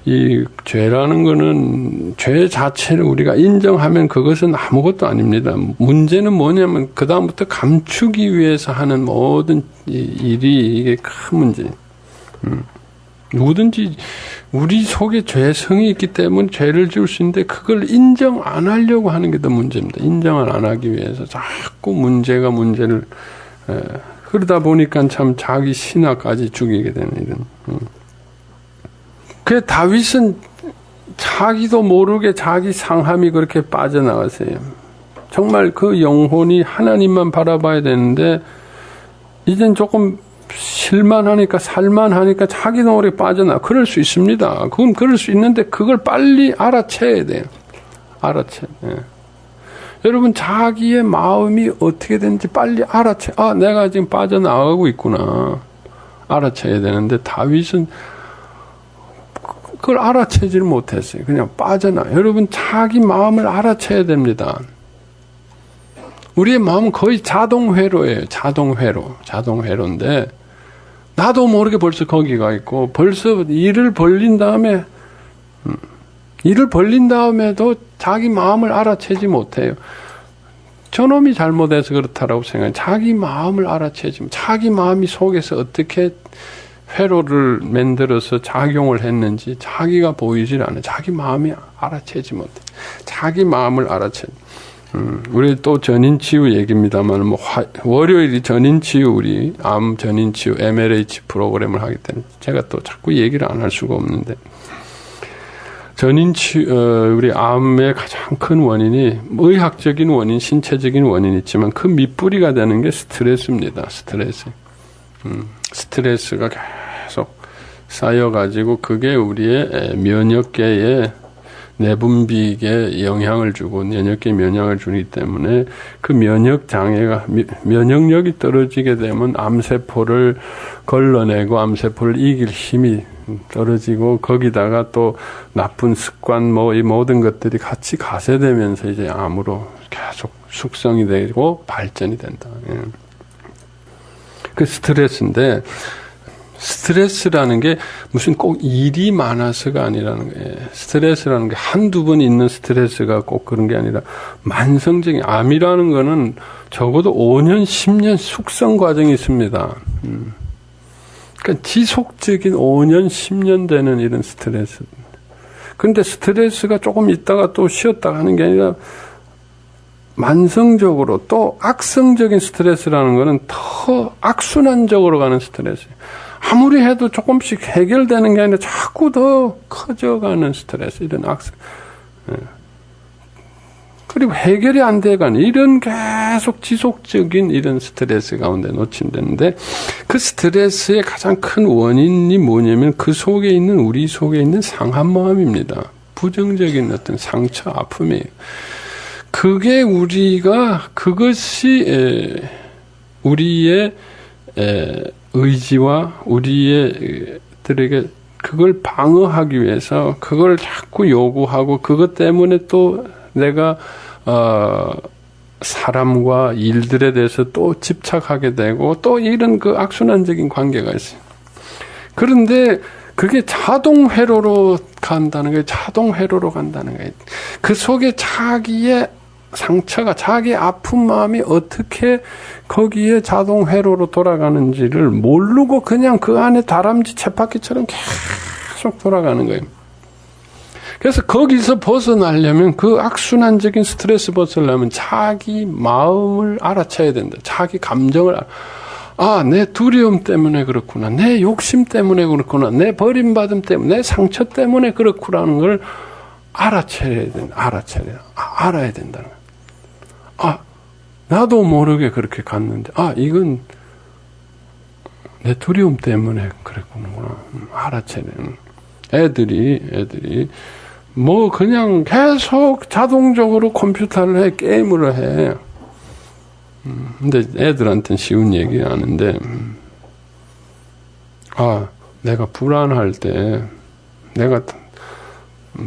이 죄라는 거는 죄 자체를 우리가 인정하면 그것은 아무것도 아닙니다. 문제는 뭐냐면 그 다음부터 감추기 위해서 하는 모든 일이 이게 큰 문제. 누구든지 우리 속에 죄성이 있기 때문에 죄를 지을 수 있는데 그걸 인정 안 하려고 하는 게 더 문제입니다. 인정을 안 하기 위해서 자꾸 문제를 그러다 보니까 참 자기 신하까지 죽이게 되는 이런. 그 다윗은 자기도 모르게 자기 상함이 그렇게 빠져나갔어요. 정말 그 영혼이 하나님만 바라봐야 되는데 이젠 조금 실만하니까 살만하니까 자기 노래 빠져나. 그럴 수 있습니다. 그건 그럴 수 있는데 그걸 빨리 알아채야 돼요. 여러분 자기의 마음이 어떻게 되는지 빨리 내가 지금 빠져나가고 있구나. 알아채야 되는데 다윗은 그걸 알아채질 못했어요. 그냥 여러분 자기 마음을 알아채야 됩니다. 우리의 마음은 거의 자동회로예요. 자동회로인데 나도 모르게 벌써 거기가 있고 벌써 일을 벌린 다음에도 자기 마음을 알아채지 못해요. 저놈이 잘못해서 그렇다라고 생각해요. 자기 마음을 알아채지 자기 마음이 속에서 어떻게 회로를 만들어서 작용을 했는지 자기가 보이질 않아요. 자기 마음이 알아채지 못해. 자기 마음을 우리 또 전인치유 얘기입니다만, 월요일이 전인치유, 우리 암 전인치유 MLH 프로그램을 하기 때문에 제가 또 자꾸 얘기를 안 할 수가 없는데, 전인치유, 우리 암의 가장 큰 원인이, 의학적인 원인, 신체적인 원인이 있지만 그 밑뿌리가 되는 게 스트레스입니다. 스트레스가 계속 쌓여가지고 그게 우리의 면역계에 내분비에 영향을 주고 면역계에 영향을 주기 때문에 그 면역력이 떨어지게 되면 암세포를 걸러내고 암세포를 이길 힘이 떨어지고 거기다가 또 나쁜 습관 이 모든 것들이 같이 가세되면서 이제 암으로 계속 숙성이 되고 발전이 된다. 그 스트레스인데 스트레스라는 게 무슨 꼭 일이 많아서가 아니라는 거예요. 스트레스라는 게 한두 번 있는 스트레스가 꼭 그런 게 아니라 만성적인 암이라는 거는 적어도 5년, 10년 숙성 과정이 있습니다. 그러니까 지속적인 5년, 10년 되는 이런 스트레스. 그런데 스트레스가 조금 있다가 또 쉬었다가 하는 게 아니라 만성적으로 또 악성적인 스트레스라는 거는 더 악순환적으로 가는 스트레스예요. 아무리 해도 조금씩 해결되는 게 아니라 자꾸 더 커져가는 스트레스, 이런 악성. 그리고 해결이 안 돼가는 이런 계속 지속적인 이런 스트레스 가운데 놓친다는데 그 스트레스의 가장 큰 원인이 뭐냐면 그 속에 있는 우리 속에 있는 상한 마음입니다. 부정적인 어떤 상처, 아픔이에요. 그게 그것이 우리의 의지와 우리들에게 그걸 방어하기 위해서 그걸 자꾸 요구하고 그것 때문에 또 내가 사람과 일들에 대해서 또 집착하게 되고 또 이런 그 악순환적인 관계가 있어요. 그런데 그게 자동회로로 간다는 거예요. 그 속에 자기의 상처가, 자기 아픈 마음이 어떻게 거기에 자동회로로 돌아가는지를 모르고 그냥 그 안에 다람쥐 쳇바퀴처럼 계속 돌아가는 거예요. 그래서 거기서 벗어나려면, 그 악순환적인 스트레스 벗어나려면 자기 마음을 알아채야 된다. 자기 감정을 내 두려움 때문에 그렇구나. 내 욕심 때문에 그렇구나. 내 버림받음 때문에, 내 상처 때문에 그렇구나는 걸 알아채야 된다. 알아야 된다는 거야. 나도 모르게 그렇게 갔는데, 이건 내 두려움 때문에 그랬구나. 알아채야 되는. 애들이 그냥 계속 자동적으로 컴퓨터를 해, 게임을 해. 근데 애들한테는 쉬운 얘기 아는데, 내가 불안할 때, 내가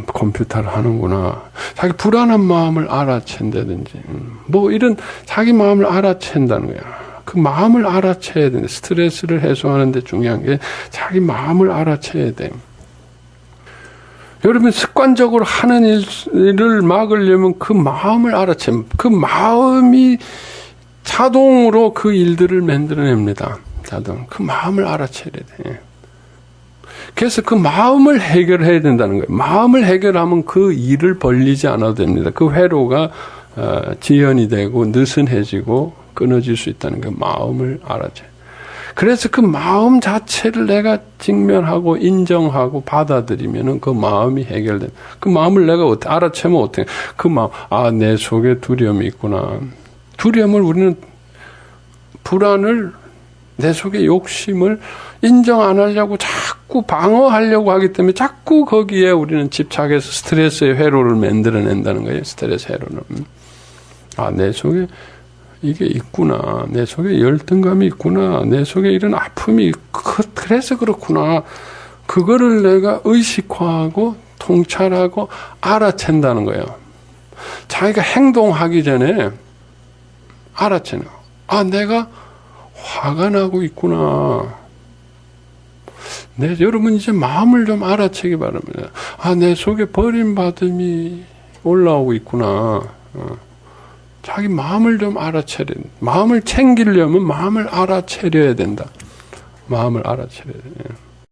컴퓨터를 하는구나. 자기 불안한 마음을 알아챈다든지, 뭐 이런 자기 마음을 알아챈다는 거야. 그 마음을 알아채야 돼. 스트레스를 해소하는 데 중요한 게 자기 마음을 알아채야 돼. 여러분 습관적으로 하는 일을 막으려면 그 마음을 알아채면 그 마음이 자동으로 그 일들을 만들어냅니다. 그 마음을 알아채야 돼. 그래서 그 마음을 해결해야 된다는 거예요. 마음을 해결하면 그 일을 벌리지 않아도 됩니다. 그 회로가 지연이 되고 느슨해지고 끊어질 수 있다는 그 마음을 알아채. 그래서 그 마음 자체를 내가 직면하고 인정하고 받아들이면은 그 마음이 해결된. 그 마음을 내가 어떻게 알아채면 어떻게? 그 마음, 내 속에 두려움이 있구나. 두려움을 우리는 불안을 내 속에 욕심을 인정 안 하려고 자꾸 방어하려고 하기 때문에 자꾸 거기에 우리는 집착해서 스트레스의 회로를 만들어낸다는 거예요. 스트레스 회로는. 내 속에 이게 있구나. 내 속에 열등감이 있구나. 내 속에 이런 아픔이 그래서 그렇구나. 그거를 내가 의식화하고 통찰하고 알아챈다는 거예요. 자기가 행동하기 전에 알아채는 거. 내가 화가 나고 있구나. 여러분 이제 마음을 좀 알아채기 바랍니다. 내 속에 버림받음이 올라오고 있구나. 자기 마음을 좀 알아채려. 마음을 챙기려면 마음을 알아채려야 된다. 마음을 알아채려야 된다.